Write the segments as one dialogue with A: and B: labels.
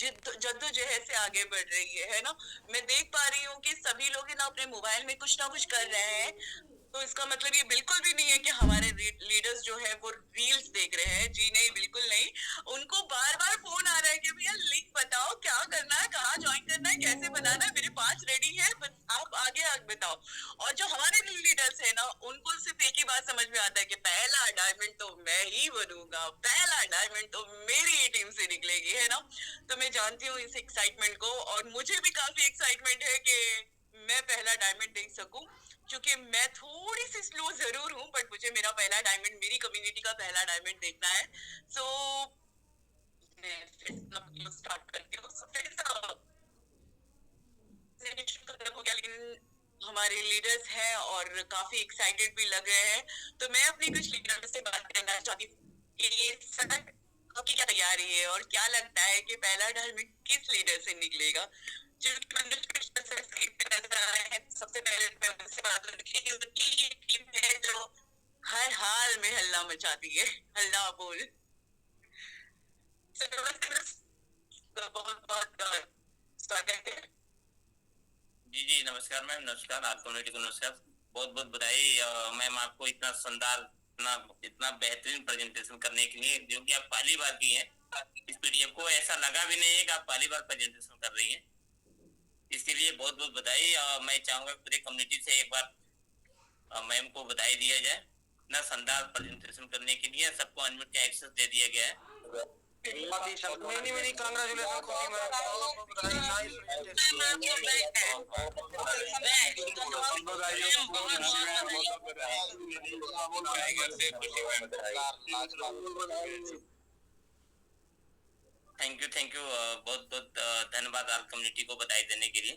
A: जद्दोजहद से आगे बढ़ रही है ना। मैं देख पा रही हूँ कि सभी लोग है ना अपने मोबाइल में कुछ ना कुछ कर रहे हैं। तो इसका मतलब ये बिल्कुल भी नहीं है कि हमारे लीडर्स जो है वो रील्स देख रहे हैं। जी नहीं, बिल्कुल नहीं। उनको बार बार फोन आ रहा है कि भैया लिंक बताओ, क्या करना है, कहाँ ज्वाइन करना है, कैसे बनाना है, मेरे 5 रेडी है, बस आप आगे बताओ। और जो हमारे लीडर्स है ना, उनको सिर्फ एक ही बात समझ में आता है कि पहला डायमंड तो मैं ही बनूंगा, पहला डायमंड तो मेरी ही टीम से निकलेगी, है ना। तो मैं जानती हूँ इस एक्साइटमेंट को, और मुझे भी काफी एक्साइटमेंट है कि मैं पहला डायमंड देख सकूं। क्योंकि मैं थोड़ी सी स्लो जरूर हूँ, बट मुझे मेरा पहला डायमंड, मेरी कम्युनिटी का पहला डायमंड देखना है। सो मैं फिर स्टार्ट करती हूँ। खत्म हो गया, लेकिन हमारे लीडर्स हैं और काफी एक्साइटेड भी लग रहे हैं। तो मैं अपनी कुछ लीडर से बात करना चाहती हूँ कि सर आपकी क्या तैयारी है, और क्या लगता है कि पहला डायमंड किस लीडर से निकलेगा। सबसे पहले मैं उनसे बात करूंगी, उनकी टीम है जो हर हाल में हल्ला मचाती है। हल्ला बोल। बहुत बहुत स्वागत है।
B: जी जी नमस्कार मैम, नमस्कार आप कम्युनिटी को नमस्कार। बहुत बहुत बधाई मैम आपको इतना शानदार, इतना बेहतरीन प्रेजेंटेशन करने के लिए, जो कि आप पहली बार की हैं। इस पीडीएफ को ऐसा लगा भी नहीं है कि आप पहली बार प्रेजेंटेशन कर रही हैं। इसके लिए बहुत बहुत बधाई। मैं चाहूंगा पूरे कम्युनिटी से एक बार मैम को बधाई दिया जाए, इतना शानदार प्रेजेंटेशन करने के लिए। सबको अनम्यूट का एक्सेस दे दिया गया है।
C: many congratulations खुशी मैम, बहुत बधाई, नाइस प्रेजेंटेशन।
B: थैंक यू बहुत बहुत धन्यवाद आप कम्युनिटी को बधाई देने के लिए।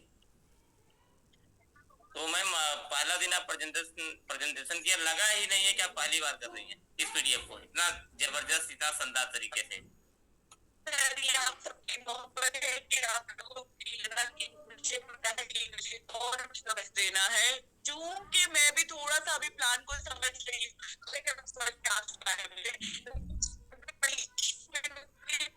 B: तो मैम पहला दिन आप प्रेजेंटेशन किया, लगा ही नहीं है कि आप पहली बार कर रही हैं इस पीडीएफ को इतना जबरदस्त, इतना शानदार तरीके से।
A: आप सबके बहुत बड़े हैं कि आप लोगों की लगा कि मुझे पता है कि मुझे और समझ देना है, क्योंकि मैं भी थोड़ा सा अभी प्लान को समझ रही हूँ, लेकिन समझ क्या चुका है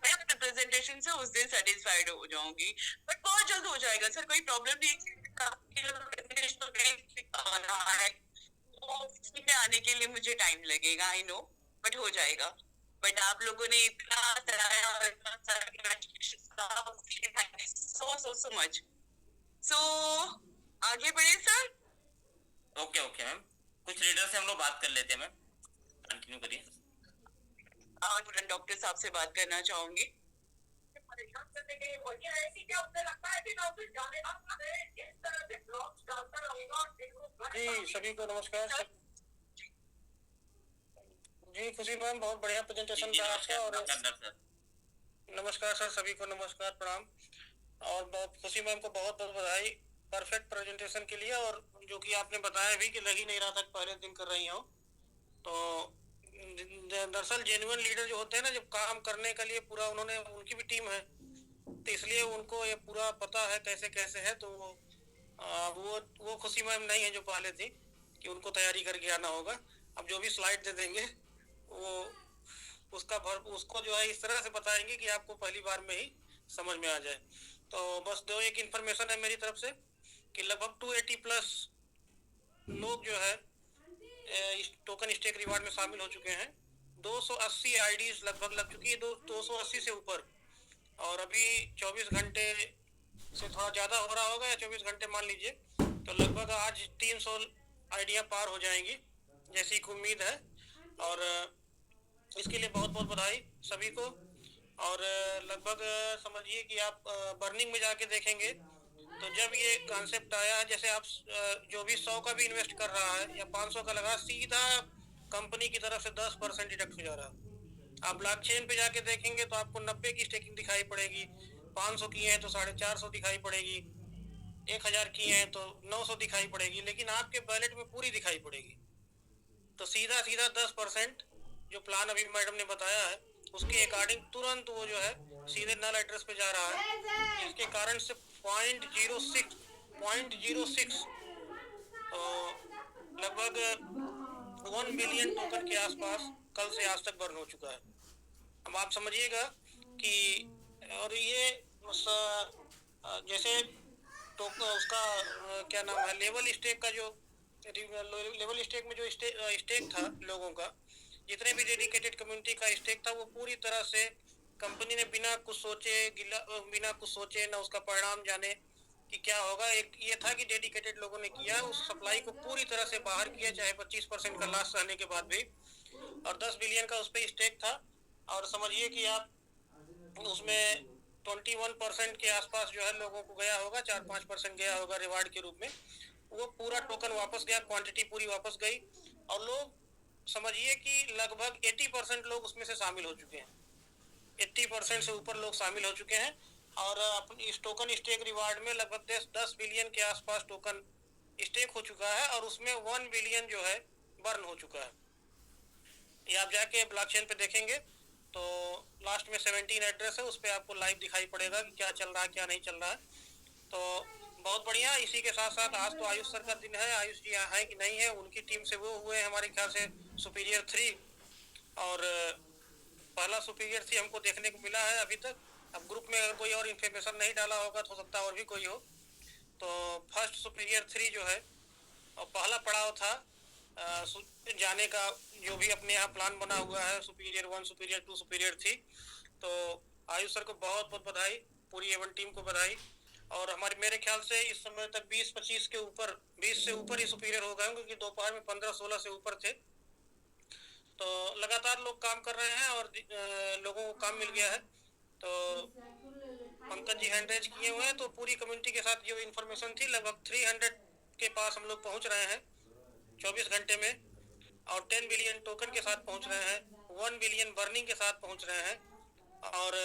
A: मैं अपने प्रेजेंटेशन से उस दिन सेटिस्फाइड हो जाऊंगी, बट बहुत जल्द हो जाएगा सर, कोई प्रॉब्लम नहीं है। आने के लिए मुझे टाइम लगेगा, आई नो, बट हो जाएगा। बट आप लोगों ने इतना सराहा और इतना सारा सो सो सो मच। सो आगे बढ़े सर।
B: ओके ओके मैम, कुछ लीडर से हम लोग बात कर लेते हैं मैम, कंटिन्यू करिए।
A: डॉक्टर साहब से बात करना चाहूंगी।
C: जी सभी को नमस्कार। जी खुशी मैम, बहुत बढ़िया प्रेजेंटेशन था आपका। और नमस्कार सर, सभी को नमस्कार, प्रणाम। और बहुत खुशी मैम को बहुत बहुत बधाई परफेक्ट प्रेजेंटेशन के लिए। और जो कि आपने बताया भी कि लग ही नहीं रहा था पहले दिन कर रही हो। तो दरअसल जेन्युइन लीडर जो होते हैं ना, जब काम करने के लिए पूरा, उन्होंने, उनकी भी टीम है, तो इसलिए उनको ये पूरा पता है कैसे कैसे है। तो वो खुशी मैम नहीं है जो पहले थी कि उनको तैयारी करके आना होगा। अब जो भी स्लाइड दे देंगे वो उसको जो है इस तरह से बताएंगे कि आपको पहली बार में ही समझ में आ जाए। तो बस दो एक इन्फॉर्मेशन है मेरी तरफ से कि लगभग 280 प्लस लोग जो है इस टोकन स्टेक रिवार्ड में शामिल हो चुके हैं। 280 आईडीज लगभग लग चुकी है, 280 से ऊपर। और अभी 24 घंटे से थोड़ा ज़्यादा हो रहा होगा, या 24 घंटे मान लीजिए, तो लगभग आज 300 आइडिया पार हो जाएंगी जैसी एक उम्मीद है। और इसके लिए बहुत बहुत बधाई सभी को। और लगभग समझिए कि आप बर्निंग में जाके देखेंगे तो जब ये कॉन्सेप्ट आया है, जैसे आप जो भी 100 का भी इन्वेस्ट कर रहा है या 500 का लगा, सीधा कंपनी की तरफ से 10% डिडक्ट हो जा रहा है। आप ब्लॉकचेन पे जाके देखेंगे तो आपको 90 की स्टेकिंग दिखाई पड़ेगी, 500 की है तो 450 दिखाई पड़ेगी, 1000 की है तो 900 दिखाई पड़ेगी, लेकिन आपके वॉलेट में पूरी दिखाई पड़ेगी। तो सीधा सीधा 10% जो प्लान अभी मैडम ने बताया है उसके अकॉर्डिंग तुरंत वो जो है सीधे नल एड्रेस पे जा रहा है, जिसके कारण से 0.06 लगभग 1 बिलियन टोकन के आसपास कल से आज तक बर्न हो चुका है। अब आप समझिएगा कि, और ये जैसे तो उसका क्या नाम है, लेवल स्टेक का जो लेवल स्टेक में जो स्टेक था लोगों का, जितने भी डेडिकेटेड कम्युनिटी का स्टेक था, वो पूरी तरह से कंपनी ने बिना कुछ सोचे ना उसका परिणाम जाने कि क्या होगा, एक ये था कि डेडिकेटेड लोगों ने किया, उस सप्लाई को पूरी तरह से बाहर किया, चाहे 25% का लॉस रहने के बाद भी, और 10 बिलियन का उस पर स्टेक था। और समझिए कि आप उसमें 21% के आसपास जो है लोगों को गया होगा, 4-5% गया होगा रिवार्ड के रूप में, वो पूरा टोकन वापस गया, क्वांटिटी पूरी वापस गई, और लोग समझिए कि लगभग 80% लोग उसमें से शामिल हो चुके हैं, 80% से ऊपर लोग शामिल हो चुके हैं, और अपनी इस टोकन स्टेक रिवार्ड में लगभग 10 बिलियन के आसपास टोकन स्टेक हो चुका है, और उसमें 1 बिलियन जो है बर्न हो चुका है। ये आप जाके ब्लॉकचेन पे देखेंगे तो लास्ट में 17 एड्रेस है, उस पर आपको लाइव दिखाई पड़ेगा कि क्या चल रहा है क्या नहीं चल रहा है। तो बहुत बढ़िया। इसी के साथ साथ आज तो आयुष सर का दिन है, आयुष जी यहाँ है कि नहीं है, उनकी टीम से वो हुए हमारे ख्याल से सुपीरियर 3, और पहला सुपीरियर 3 हमको देखने को मिला है अभी तक। अब ग्रुप में अगर कोई और इन्फॉर्मेशन नहीं डाला होगा तो हो सकता है और भी कोई हो। तो फर्स्ट सुपीरियर 3 जो है, और पहला पड़ाव था जाने का, जो भी अपने यहाँ प्लान बना हुआ है, सुपीरियर 1, सुपीरियर 2, सुपीरियर 3। तो आयुष सर को बहुत बहुत बधाई, पूरी एवन टीम को बधाई। और हमारे मेरे ख्याल से इस समय तक 20-25 के ऊपर, 20 से ऊपर ही सुपीरियर हो गए, क्योंकि दोपहर में 15-16 से ऊपर थे। तो लगातार लोग काम कर रहे हैं और लोगों को काम मिल गया है। तो पंकज जी हैंड रेज किए हुए हैं, तो पूरी कम्युनिटी के साथ जो इन्फॉर्मेशन थी, लगभग 300 के पास हम लोग पहुंच रहे हैं 24 घंटे में, और 10 बिलियन टोकन के साथ पहुंच रहे हैं, 1 बिलियन बर्निंग के साथ पहुंच रहे हैं। और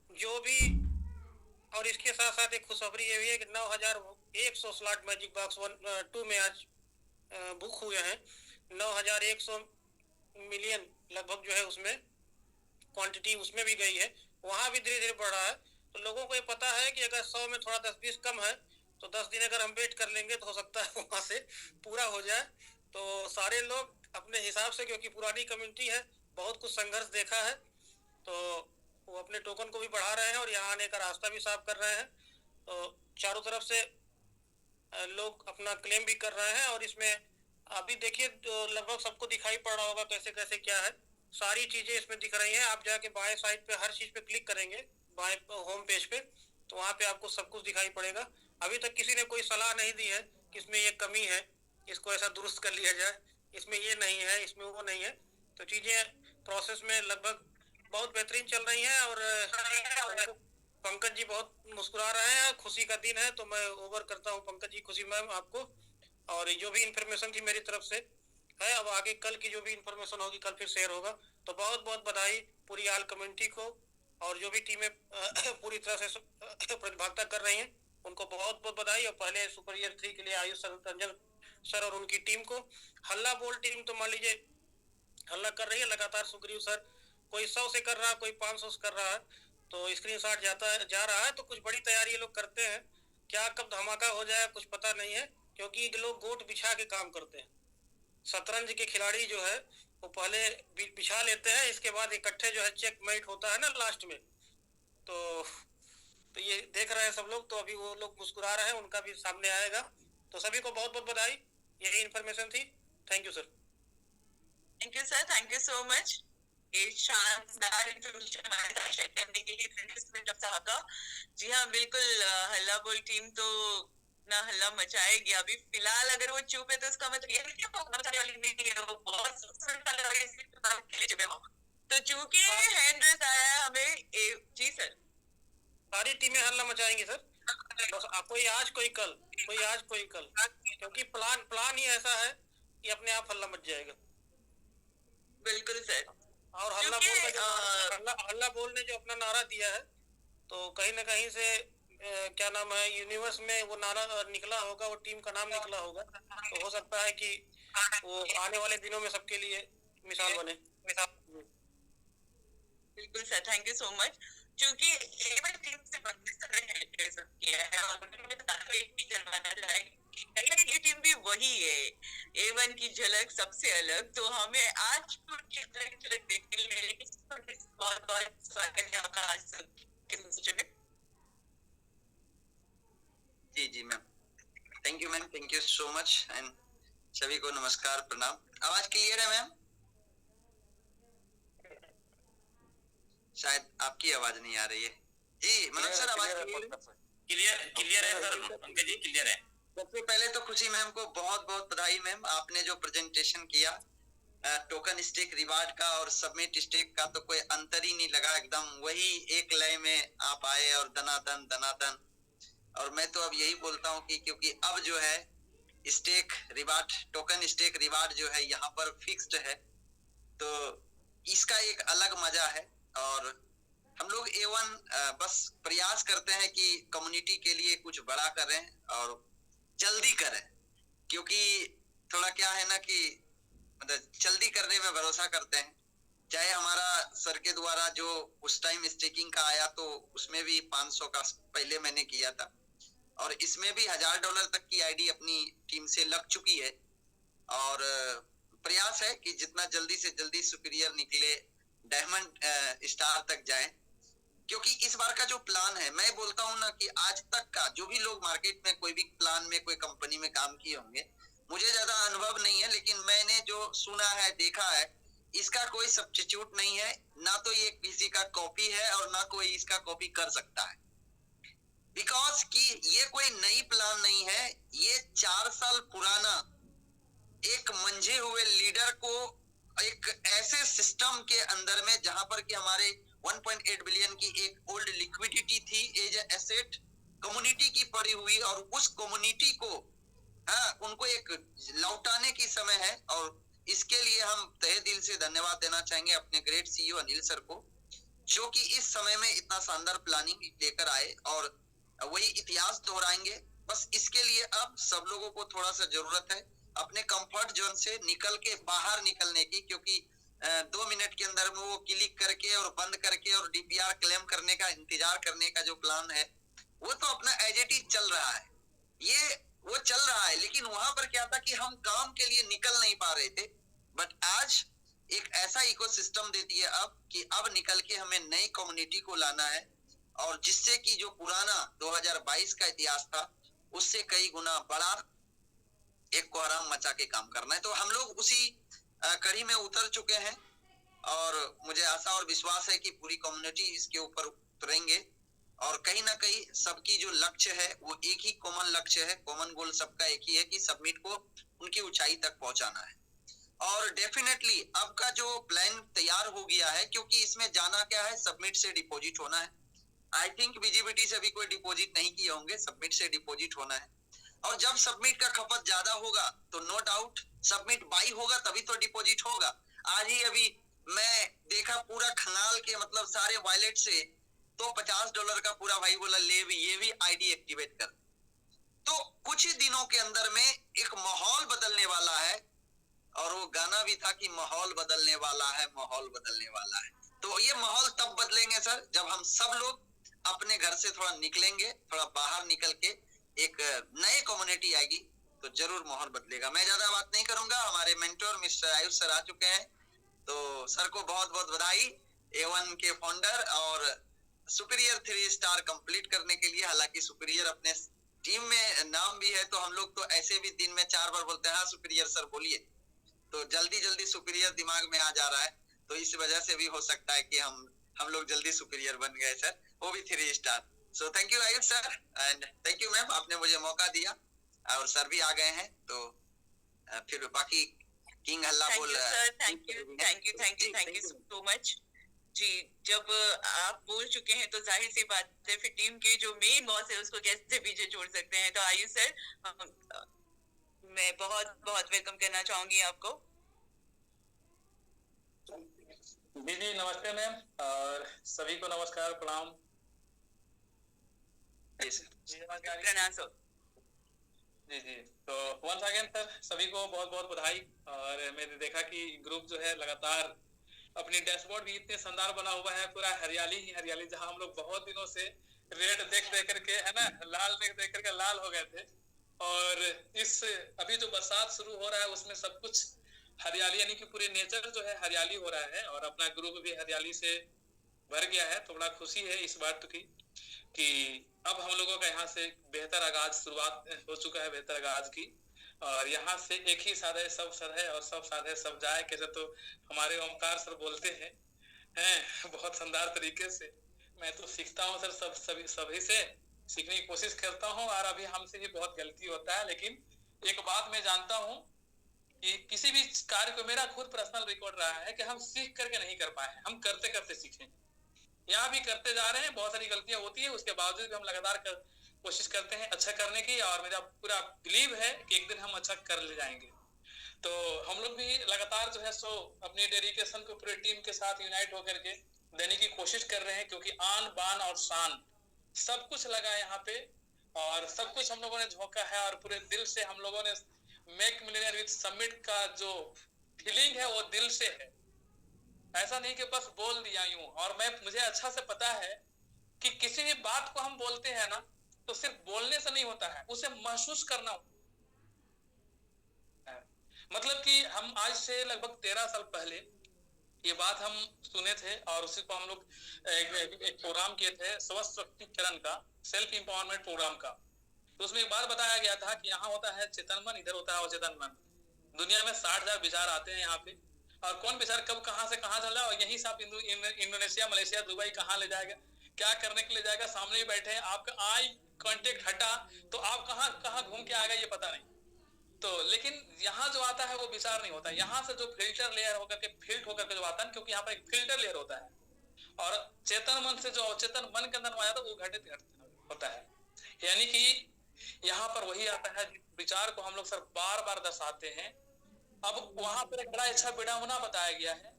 C: जो भी, और इसके साथ साथ एक खुशखबरी ये भी है कि 9100 स्लॉट मैजिक बॉक्स 2 में आज बुक हुए हैं। 9100 मिलियन लगभग जो है उसमें क्वांटिटी उसमें भी गई है, वहाँ भी धीरे धीरे बढ़ रहा है। तो लोगों को ये पता है कि अगर 100 में थोड़ा 10-20 कम है, तो 10 दिन अगर हम वेट कर लेंगे तो हो सकता है वहाँ से पूरा हो जाए। तो सारे लोग अपने हिसाब से, क्योंकि पुरानी कम्युनिटी है, बहुत कुछ संघर्ष देखा है, तो वो अपने टोकन को भी बढ़ा रहे हैं और यहाँ आने का रास्ता भी साफ कर रहे हैं। तो चारों तरफ से लोग अपना क्लेम भी कर रहे हैं, और इसमें अभी देखिए लगभग सबको दिखाई पड़ रहा होगा कैसे कैसे क्या है, सारी चीजें इसमें दिख रही हैं। आप जाके बाएं साइड पे हर चीज पे क्लिक करेंगे, बाएं होम पेज पे, तो वहाँ पे आपको सब कुछ दिखाई पड़ेगा। अभी तक किसी ने कोई सलाह नहीं दी है कि इसमें ये कमी है, इसको ऐसा दुरुस्त कर लिया जाए, इसमें ये नहीं है, इसमें वो नहीं है। तो चीजें प्रोसेस में लगभग बहुत बेहतरीन चल रही हैं, और पंकज जी बहुत मुस्कुरा रहे हैं, खुशी का दिन है। तो मैं ओवर करता हूँ पंकज जी, खुशी मैम आपको, और जो भी इंफॉर्मेशन थी मेरी तरफ से है, अब आगे कल की जो भी इंफॉर्मेशन होगी कल फिर शेयर होगा। तो बहुत बहुत बधाई पूरी आल कम्युनिटी को, और जो भी टीमें पूरी तरह से प्रतिभागिता कर रही हैं उनको बहुत बहुत बधाई। और पहले सुपीरियर 3 के लिए आयुष रंजन सर और उनकी टीम को। हल्ला बोल टीम तो मान लीजिए हल्ला कर रही है लगातार, सुग्रीव सर कोई 100 से कर रहा है, कोई 500 से कर रहा है, तो स्क्रीनशॉट जा रहा है। तो कुछ बड़ी तैयारी ये लोग करते हैं, क्या कब धमाका हो जाए कुछ पता नहीं है, क्योंकि ये लोग गोट बिछा के काम करते हैं। शतरंज के खिलाड़ी जो है वो पहले बिछा लेते हैं, इसके बाद इकट्ठे जो है चेक मेट होता है ना लास्ट में। तो ये देख रहे हैं सब लोग, तो अभी वो लोग मुस्कुरा रहे हैं, उनका भी सामने आएगा। तो सभी को बहुत बहुत बधाई, यही इन्फॉर्मेशन थी। Thank you sir.
A: Thank you sir, thank you so much ये शानदार इंफॉर्मेशन हमारे साथ शेयर करने के लिए साहब का। जी हाँ बिल्कुल, हल्ला बोल टीम तो ना हल्ला मचाएगी। अभी फिलहाल अगर वो चुप है तो उसका मतलब ये नहीं कि वो मचाने वाली नहीं है, वो बहुत चुप है। तो चूंकि हैंड रेस आया है हमें जी सर,
C: सारी टीमें हल्ला मचाएंगी सर, बस कोई आज कोई कल, कोई आज कोई कल, क्योंकि प्लान ही ऐसा है कि अपने आप हल्ला मच जाएगा।
A: बिल्कुल सर।
C: और हल्ला बोल ने जो अपना नारा दिया है, तो कहीं ना कहीं से क्या नाम है, यूनिवर्स में वो नारा निकला होगा, वो टीम का नाम निकला होगा। तो हो सकता है कि वो आने वाले दिनों में सबके लिए मिसाल बने।
A: बिल्कुल sir, thank you so much. क्योंकि एवन टीम से किया है और एक भी जलवाना चाहेंगे, ये टीम भी वही है, एवन की झलक सबसे अलग। तो हमें आज झलक देखने को मिलेगी। बहुत बहुत स्वागत है आपका आज के में।
D: जी जी ma'am, thank you ma'am, thank you so much and सभी को नमस्कार प्रणाम। आवाज क्लियर है मैम? शायद आपकी आवाज नहीं आ रही है। जी मनोज सर, आवाज
B: क्लियर है सर, पंकज जी क्लियर है।
D: सबसे पहले तो खुशी मैम को बहुत बहुत बधाई मैम, आपने जो प्रेजेंटेशन किया टोकन स्टेक रिवार्ड का और सबमिट स्टेक का तो कोई अंतर ही नहीं लगा, एकदम वही एक लय में आप आए और दनादन। और मैं तो अब यही बोलता हूँ कि क्योंकि अब जो है stake reward, token stake reward जो है यहाँ पर फिक्स्ड है, तो इसका एक अलग मजा है। और हम लोग A1 बस प्रयास करते हैं कि कम्युनिटी के लिए कुछ बड़ा करें और जल्दी करें, क्योंकि थोड़ा क्या है ना कि मतलब जल्दी करने में भरोसा करते हैं। चाहे हमारा सर के द्वारा जो उस टाइम स्टेकिंग का आया तो उसमें भी 500 का पहले मैंने किया था, और इसमें भी $1000 तक की आईडी अपनी टीम से लग चुकी है। और प्रयास है कि जितना जल्दी से जल्दी सुपीरियर निकले, डायमंड स्टार तक जाए, क्योंकि इस बार का जो प्लान है, मैं बोलता हूं ना कि आज तक का जो भी लोग मार्केट में कोई भी प्लान में कोई कंपनी में काम किए होंगे, मुझे ज्यादा अनुभव नहीं है, लेकिन मैंने जो सुना है देखा है, इसका कोई सब्स्टिट्यूट नहीं है, ना तो ये किसी का कॉपी है और ना कोई इसका कॉपी कर सकता है। बिकॉज कि ये कोई नई प्लान नहीं है, ये 4 साल पुराना एक मंझे हुए लीडर को एक ऐसे सिस्टम के अंदर में जहां पर कि हमारे 1.8 बिलियन की एक ओल्ड लिक्विडिटी थी एज एसेट कम्युनिटी की पड़ी हुई, और उस कम्युनिटी को उनको एक लौटाने की समय है। और इसके लिए हम तहे दिल से धन्यवाद देना चाहेंगे अपने ग्रेट सीईओ अनिल सर को, जो कि इस समय में इतना शानदार प्लानिंग लेकर आए और वही इतिहास दोहराएंगे। बस इसके लिए अब सब लोगों को थोड़ा सा जरूरत है अपने कंफर्ट जोन से निकल के बाहर निकलने की, क्योंकि 2 मिनट के अंदर में वो क्लिक करके और बंद करके और डीपीआर क्लेम करने का इंतजार करने का जो प्लान है वो तो अपना एज इट इज चल रहा है, ये वो चल रहा है। लेकिन वहां पर क्या था कि हम काम के लिए निकल नहीं पा रहे थे, बट आज एक ऐसा इकोसिस्टम दे दिया अब कि अब निकल के हमें नई कम्युनिटी को लाना है, और जिससे कि जो पुराना 2022 का इतिहास था उससे कई गुना बड़ा एक कोहराम मचा के काम करना है। तो हम लोग उसी कड़ी में उतर चुके हैं, और मुझे आशा और विश्वास है कि पूरी कम्युनिटी इसके ऊपर उतरेंगे, और कहीं ना कहीं सबकी जो लक्ष्य है वो एक ही कॉमन लक्ष्य है, कॉमन गोल सबका एक ही है कि सबमिट को उनकी ऊंचाई तक पहुंचाना है। और डेफिनेटली अब का जो प्लान तैयार हो गया है, क्योंकि इसमें जाना क्या है, सबमिट से डिपॉजिट होना है। आई थिंक बीजीबीटी से भी कोई डिपॉजिट नहीं किए होंगे, सबमिट से डिपॉजिट होना है। और जब सबमिट का खपत ज्यादा होगा तो नो डाउट सबमिट बाई होगा, तभी तो डिपॉजिट होगा। आज ही अभी मैं देखा पूरा खंगाल के मतलब सारे वॉलेट से तो $50 का पूरा भाई बोला ले भी, ये भी आईडी एक्टिवेट कर। तो कुछ ही दिनों के अंदर में एक माहौल बदलने वाला है, और वो गाना भी था कि माहौल बदलने वाला है, माहौल बदलने वाला है। तो ये माहौल तब बदलेंगे सर जब हम सब लोग अपने घर से थोड़ा निकलेंगे, थोड़ा बाहर निकल के एक नई कम्युनिटी आएगी तो जरूर माहौल बदलेगा। मैं ज्यादा बात नहीं करूंगा, हमारे मेंटोर मिस्टर आयुष सर आ चुके हैं, तो सर को बहुत बहुत बधाई A1 के फाउंडर और सुपीरियर 3 स्टार कंप्लीट करने के लिए। हालांकि सुपीरियर अपने टीम में नाम भी है, तो हम लोग तो ऐसे भी दिन में 4 बार बोलते हैं हाँ सुपीरियर सर बोलिए, तो जल्दी जल्दी सुपीरियर दिमाग में आ जा रहा है, तो इस वजह से भी हो सकता है कि हम लोग जल्दी सुपीरियर बन गए सर, वो भी 3 star. So thank you Ayush sir and thank you ma'am, आपने मुझे मौका दिया, और सर भी आ गए हैं, तो फिर बाकी किंग हल्ला बोल
A: थैंक यू सो मच जी। जब आप बोल चुके हैं तो जाहिर सी बात है फिर टीम के जो मेन बॉस है उसको कैसे पीछे छोड़ सकते हैं। तो आयुष सर मैं बहुत बहुत वेलकम करना चाहूंगी आपको।
C: जी नमस्ते मैम, और सभी को नमस्कार प्रणाम।
A: प्रणाम सर।
C: जी तो वंस अगेन सर सभी को बहुत बहुत बधाई। और मैंने देखा कि ग्रुप जो है लगातार अपनी डैशबोर्ड भी इतने शानदार बना हुआ है, पूरा हरियाली ही हरियाली, जहां हम लोग बहुत दिनों से रेड देख करके है ना, लाल देख करके लाल हो गए थे, और इस अभी जो बरसात शुरू हो रहा है उसमें सब कुछ हरियाली, यानी कि पूरे नेचर जो है हरियाली हो रहा है, और अपना ग्रुप भी हरियाली से भर गया है। तो बड़ा खुशी है इस बात की कि
E: अब हम लोगों का यहाँ से बेहतर आगाज शुरुआत हो चुका है, बेहतर आगाज की, और यहाँ से एक ही साधे सब सधे और सब साधे सब जाए, कैसे तो हमारे ओमकार सर बोलते हैं बहुत शानदार तरीके से। मैं तो सीखता हूँ सर, सभी से सीखने की कोशिश करता हूँ, और अभी हमसे भी बहुत गलती होता है, लेकिन एक बात मैं जानता हूँ कि किसी भी कार्य को, मेरा खुद पर्सनल रिकॉर्ड रहा है कि हम सीख करके नहीं कर पाए, हम करते करते सीखें। यहाँ भी करते जा रहे हैं, बहुत सारी गलतियां होती है, उसके बावजूद भी हम लगातार कोशिश करते हैं अच्छा करने की, और मेरा पूरा बिलीव है कि एक दिन हम अच्छा कर ले जाएंगे। तो हम लोग भी लगातार जो है सो अपनी डेडिकेशन को पूरे टीम के साथ यूनाइट होकर के देने की कोशिश कर रहे हैं, क्योंकि आन बान और शान सब कुछ लगा है यहाँ पे, और सब कुछ हम लोगों ने झोंका है, और पूरे दिल से हम लोगों ने मेक मिलियनेयर विद समिट का जो फीलिंग है वो दिल से है, ऐसा नहीं कि बस बोल दिया यूं। और मुझे अच्छा से पता है कि किसी भी बात को हम बोलते हैं ना, तो सिर्फ बोलने से नहीं होता है, उसे महसूस करना होता है। मतलब कि हम आज से लगभग 13 साल पहले ये बात हम सुने थे, और उसी को हम लोग एक प्रोग्राम किए थे, सशक्तिकरण का, सेल्फ इंपावरमेंट प्रोग्राम का। तो उसमें एक बात बताया गया था कि यहाँ होता है चेतन मन, इधर होता है अचेतन मन। दुनिया में 60,000 विचार आते हैं यहाँ पे, और कौन विचार कब कहां से कहां चल रहा है, और यही से आप इंडोनेशिया, मलेशिया, दुबई कहां ले जाएगा, क्या करने के लिए जाएगा, सामने ही बैठे हैं, आपका आई कांटेक्ट हटा तो आप कहां कहां घूम के आएगा ये पता नहीं। तो लेकिन यहाँ जो आता है वो विचार नहीं होता, यहाँ से जो फिल्टर लेयर होकर के फिल्ट होकर के जो आता है, क्योंकि यहाँ पर एक फिल्टर लेयर होता है, और चेतन मन से जो अचेतन मन के अंदर आ जाता है वो घटित होता है। यानी कि यहाँ पर वही आता है विचार को हम लोग सर बार बार दर्शाते हैं। अब वहां पर एक बड़ा अच्छा विडंबना बताया गया है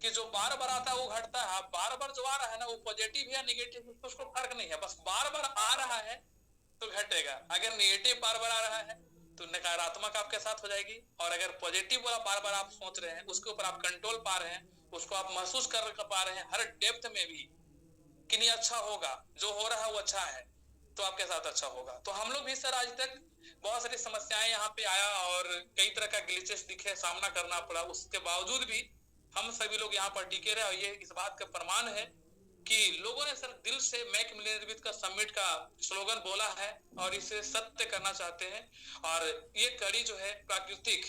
E: कि जो बार बार आता है वो घटता है, बार बार जो आ रहा है ना वो पॉजिटिव या नेगेटिव तो उसको फर्क नहीं है, बस बार बार आ रहा है तो घटेगा। अगर नेगेटिव बार बार आ रहा है तो नकारात्मक आपके साथ हो जाएगी, और अगर पॉजिटिव वाला बार बार आप सोच रहे हैं, उसके ऊपर आप कंट्रोल पा रहे हैं, उसको आप महसूस कर पा रहे हैं हर डेप्थ में भी कि नहीं अच्छा होगा, जो हो रहा है वो अच्छा है, तो आपके साथ अच्छा होगा। तो हम लोग भी सर आज तक बहुत सारी समस्याएं यहाँ पे आया, और कई तरह का ग्लिचेस दिखे, सामना करना पड़ा, उसके बावजूद भी हम सभी लोग यहाँ पर टिके रहे, और ये इस बात का प्रमाण है कि लोगों ने सर दिल से मेक मिलियनेयर विद का समिट का स्लोगन बोला है, और इसे सत्य करना चाहते हैं। और ये कड़ी जो है प्राकृतिक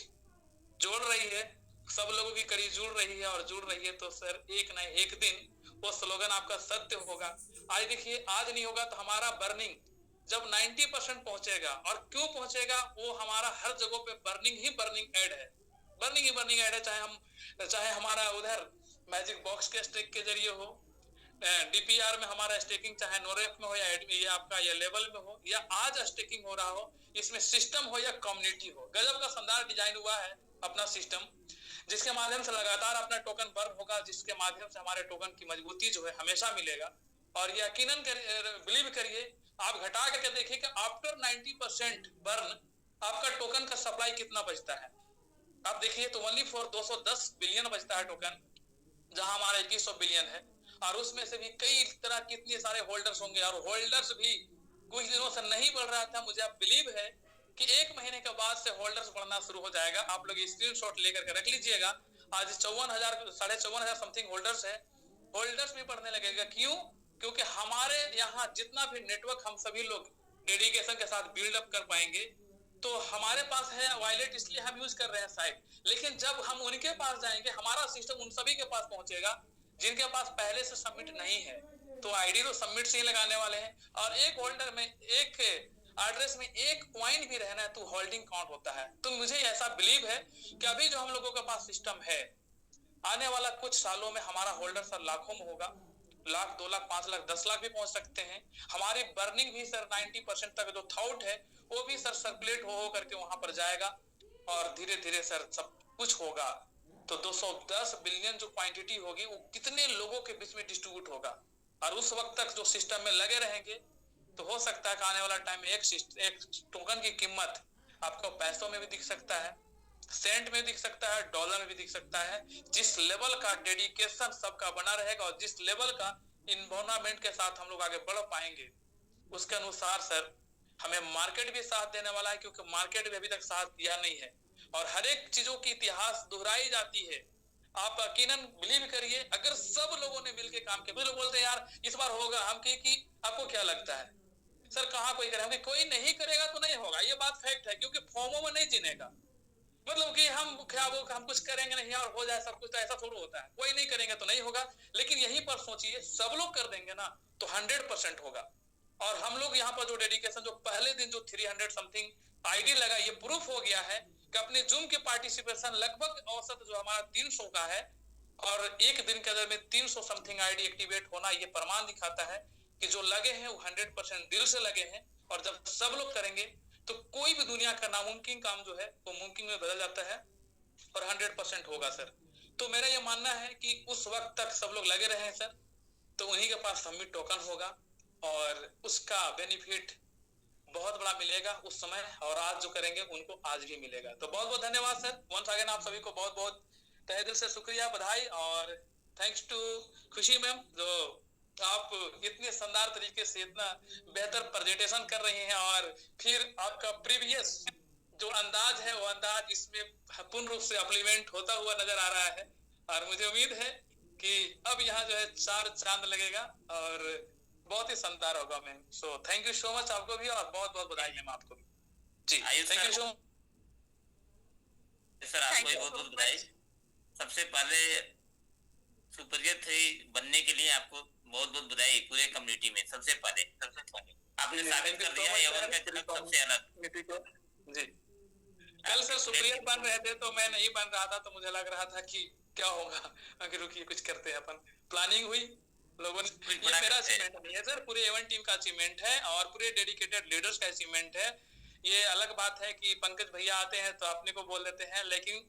E: जोड़ रही है, सब लोगों की कड़ी जुड़ रही है और जुड़ रही है, तो सर एक न एक दिन वो स्लोगन आपका सत्य होगा। आज देखिए, आज नहीं होगा तो हमारा बर्निंग जब 90% पहुंचेगा, और क्यों पहुंचेगा, वो हमारा हर जगह पे बर्निंग ही बर्निंग ऐड है, बर्निंग ही बर्निंग ऐड है, चाहे हमारा उधर मैजिक बॉक्स के स्टेक के जरिए हो, डीपीआर में हमारा स्टेकिंग चाहे नोरेफ में हो, या ये आपका या लेवल में हो, या आज स्टेकिंग हो रहा हो, इसमें सिस्टम हो या कम्युनिटी हो, गजब का शानदार डिजाइन हुआ है अपना सिस्टम, जिसके माध्यम से लगातार अपना टोकन बर्न होगा, जिसके माध्यम से हमारे टोकन की मजबूती जो है हमेशा मिलेगा। और यकीनन बिलीव करिए, आप घटा करके देखिए कि आफ्टर 90% बर्न आपका टोकन का सप्लाई कितना बचता है। आप देखिए तो ओनली फॉर 210 बिलियन बचता है टोकन, जहां हमारा 2100 बिलियन है, और उसमें से भी कई तरह कितने सारे होल्डर्स होंगे, और होल्डर्स भी कुछ दिनों से नहीं बढ़ रहा था। मुझे आप बिलीव है कि 1 महीने के बाद से होल्डर्स बढ़ना शुरू हो जाएगा। आप लोग स्क्रीनशॉट लेकर के रख लीजिएगा, आज 54,000 54,000 समथिंग होल्डर्स है, होल्डर्स भी बढ़ने लगेगा। क्यों? क्योंकि हमारे यहाँ जितना भी नेटवर्क हम सभी लोग डेडिकेशन के साथ बिल्डअप कर पाएंगे, तो हमारे पास है वॉलेट, इसलिए हम यूज कर रहे हैं शायद, लेकिन जब हम उनके पास जाएंगे, हमारा सिस्टम उन सभी के पास पहुंचेगा जिनके पास पहले से सबमिट नहीं है, तो आईडी तो सबमिट से ही लगाने वाले हैं। और एक होल्डर में, एक एड्रेस में एक कॉइन भी रहना है तो होल्डिंग काउंट होता है। तो मुझे ऐसा बिलीव है कि अभी जो हम लोगों के पास सिस्टम है, आने वाला कुछ सालों में हमारा होल्डर सर लाखों में होगा, लाख, 2 लाख, 5 लाख, 10 लाख भी पहुंच सकते हैं। हमारी बर्निंग भी सर 90% तक जो थॉट है वो भी सर सर्कुलेट हो करके वहां पर जाएगा, और धीरे धीरे सर सब कुछ होगा। तो 210 बिलियन जो क्वांटिटी होगी वो कितने लोगों के बीच में डिस्ट्रीब्यूट होगा, और उस वक्त तक जो सिस्टम में लगे रहेंगे, तो हो सकता है कि आने वाला टाइम में एक टोकन की कीमत आपको पैसों में भी दिख सकता है, सेंट में दिख सकता है, डॉलर में भी दिख सकता है। जिस लेवल का डेडिकेशन सबका बना रहेगा, और जिस लेवल का इन्वॉल्वमेंट के साथ हम लोग आगे बढ़ पाएंगे, उसके अनुसार सर हमें मार्केट भी साथ देने वाला है, क्योंकि मार्केट भी अभी तक साथ दिया नहीं है, और हर एक चीजों की इतिहास दोहराई जाती है। आप यकीनन बिलीव करिए, अगर सब लोगों ने मिलकर काम किया, लोग बोलते हैं यार इस बार होगा, हम कि आपको क्या लगता है, सर कहाँ कोई करेगा, कोई नहीं करेगा तो नहीं होगा, ये बात फैक्ट है, क्योंकि फोमो में नहीं जीनेगा। मतलब कि हम क्या वो हम कुछ करेंगे नहीं और हो जाए सब कुछ, तो ऐसा थोड़ा होता है, कोई नहीं करेंगे तो नहीं होगा। लेकिन यहीं पर सोचिए सब लोग कर देंगे ना तो 100% होगा। और हम लोग यहाँ पर जो डेडिकेशन, जो पहले दिन जो 300 समथिंग आईडी लगा, ये प्रूफ हो गया है कि अपने जूम के पार्टिसिपेशन लगभग औसत जो हमारा 300 का है, और एक दिन के अंदर में 300 समथिंग आईडी एक्टिवेट होना, ये प्रमाण दिखाता है कि जो लगे हैं वो 100% दिल से लगे हैं। और जब सब लोग करेंगे तो कोई भी दुनिया का नामुमकिन काम जो है वो मुमकिन में बदल जाता है और 100% होगा सर। तो मेरा ये मानना है कि उस वक्त तक सब लोग लगे रहे हैं सर, तो उन्हीं के पास सबमिट टोकन होगा और उसका बेनिफिट बहुत बड़ा मिलेगा उस समय, और आज जो करेंगे उनको आज भी मिलेगा। तो बहुत बहुत धन्यवाद सर, वंस अगेन आप सभी को बहुत बहुत तहे दिल से शुक्रिया, बधाई, और थैंक्स टू खुशी मैम, जो आप इतने शानदार तरीके से इतना बेहतर प्रेजेंटेशन कर रही हैं, और फिर आपका प्रीवियस जो अंदाज है वो अंदाज इसमें पूर्ण रूप से अप्लीमेंट होता हुआ नजर आ रहा है। और मुझे उम्मीद है कि अब यहाँ जो है 4 चांद लगेगा और बहुत ही शानदार होगा ma'am. So thank you so much आपको भी, और बहुत बहुत बधाई मैम आपको भी जी। Thank you so much
B: sir, आपको बहुत बहुत बधाई। सबसे पहले सुपीरियर 3 बनने के लिए आपको बहुत बहुत बधाई पूरे कम्युनिटी में। सबसे पहले आपने साबित कर दिया एवन का जनक सबसे अलग
E: जी। कल से सुपीरियर बन रहे थे तो मैं नहीं बन रहा था, तो मुझे लग रहा था कि क्या होगा, अगर रुकिए कुछ करते हैं अपन। प्लानिंग हुई लोगों ने, ये मेरा अचीवमेंट नहीं है सर, पूरे एवन टीम का अचीवमेंट है और पूरे डेडिकेटेड लीडर्स का अचीवमेंट है। ये अलग बात है कि पंकज भैया आते हैं तो अपने को बोल देते हैं, लेकिन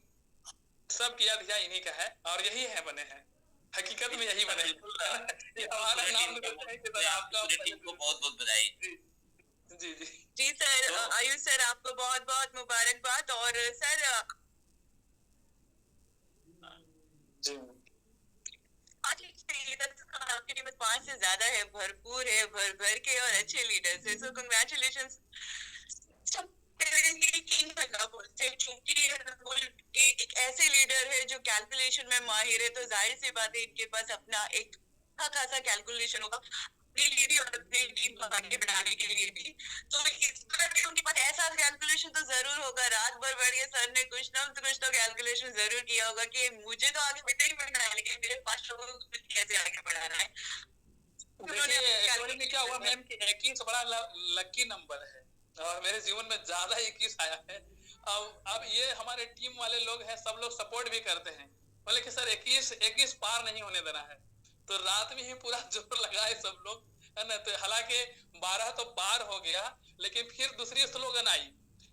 E: सब किया दिया इन्हीं का है, और यही है बने हैं, हकीकत में यही बने। ये हमारा नाम आपका
B: टीम को बहुत बहुत बधाई।
E: जी जी
A: जी सर, आयुष सर आपको बहुत बहुत मुबारकबाद। और सर आपकी टीम में 5 से ज्यादा है, भरपूर है, भर भर के, और अच्छे लीडर्स है। सो कंग्रेचुलेशंस। क्योंकि एक ऐसे लीडर है जो कैलकुलेशन में माहिर है, तो जाहिर सी बात है इनके पास अपना एक खासा कैलकुलेशन होगा अपने लिए भी और अपनी टीम को आगे बढ़ाने के लिए भी। तो इस बार भी उनके पास ऐसा कैलकुलेशन तो जरूर होगा, रात भर बैठ के सर ने कुछ ना कुछ तो कैलकुलेशन जरूर किया होगा कि मुझे तो आगे बढ़ना ही बढ़ना है, लेकिन मेरे 5 लोगों को कैसे आगे बढ़ाना है।
E: देखिए क्या हुआ मैम कि 21 बड़ा लकी नंबर है और मेरे जीवन में ज्यादा 21 आया है। अब ये हमारे टीम वाले लोग हैं, सब लोग सपोर्ट भी करते हैं, बोले कि सर 21 पार नहीं होने देना है, तो रात में ही पूरा जोर लगाए सब लोग, है ना। तो हालांकि 12 तो पार हो गया, लेकिन फिर दूसरी स्लोगन आई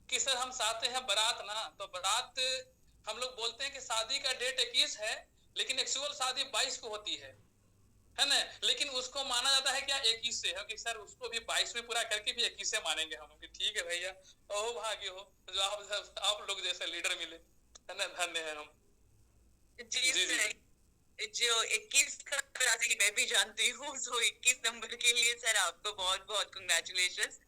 E: कि सर हम चाहते हैं बारात ना, तो बारात हम लोग बोलते हैं कि शादी का डेट 21 है, लेकिन एक्चुअल शादी 22 को होती है ना। लेकिन उसको माना जाता है क्या 21 से है, कि सर उसको भी 22 में पूरा करके भी 21 से मानेंगे हम, कि ठीक है भैया, ओ भाग्य हो जो आप लोग जैसे लीडर मिले, है ना, धन्य है हम।
A: जी सर, जो 21 का राशि मैं भी जानती हूँ, तो 21 नंबर के लिए सर आपको बहुत बहुत कंग्रेचुलेशंस।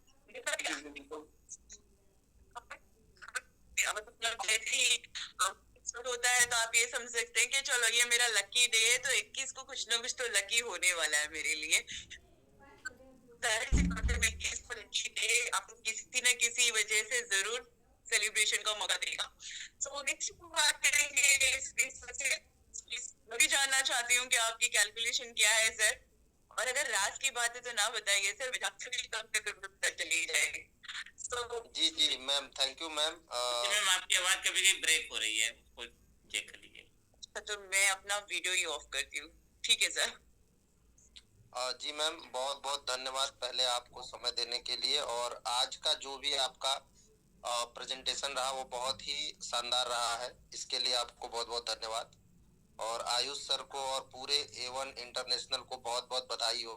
A: होता है तो आप ये समझ सकते हैं कि चलो ये मेरा लकी डे है, तो 21 को कुछ ना कुछ तो लकी होने वाला है मेरे लिए। आपको किसी न किसी वजह से जरूर सेलिब्रेशन का मौका देगा। तो नेक्स्ट बात करेंगे, मैं भी जानना चाहती हूँ कि आपकी कैलकुलेशन क्या है सर, और अगर राज की बात है तो ना बताइए सर, चली जाएगी।
F: जी जी ma'am, thank you ma'am.
B: Ma'am आपकी आवाज कभी कभी ब्रेक हो रही है, उसको चेक कर लीजिए।
A: तो मैं अपना वीडियो ही ऑफ करती हूँ, ठीक है सर।
F: जी मैम, बहुत बहुत धन्यवाद पहले आपको समय देने के लिए, और आज का जो भी आपका प्रेजेंटेशन रहा वो बहुत ही शानदार रहा है, इसके लिए आपको बहुत बहुत धन्यवाद। और आयुष सर को और पूरे A1 इंटरनेशनल को बहुत बहुत बधाई हो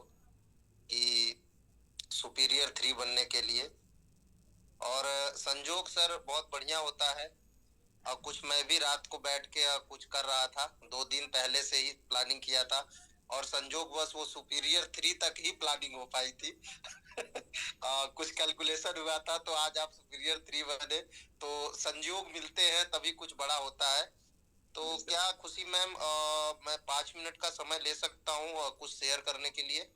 F: कि सुपीरियर 3 बनने के लिए। और संजोग सर बहुत बढ़िया होता है, और कुछ मैं भी रात को बैठ के कुछ कर रहा था, 2 दिन पहले से ही प्लानिंग किया था, और संजोग बस वो सुपीरियर 3 तक ही प्लानिंग हो पाई थी। कुछ कैलकुलेशन हुआ था तो आज आप सुपीरियर 3 बने, तो संयोग मिलते हैं तभी कुछ बड़ा होता है। तो क्या खुशी मैम, मैं 5 मिनट का समय ले सकता हूँ कुछ शेयर करने के लिए?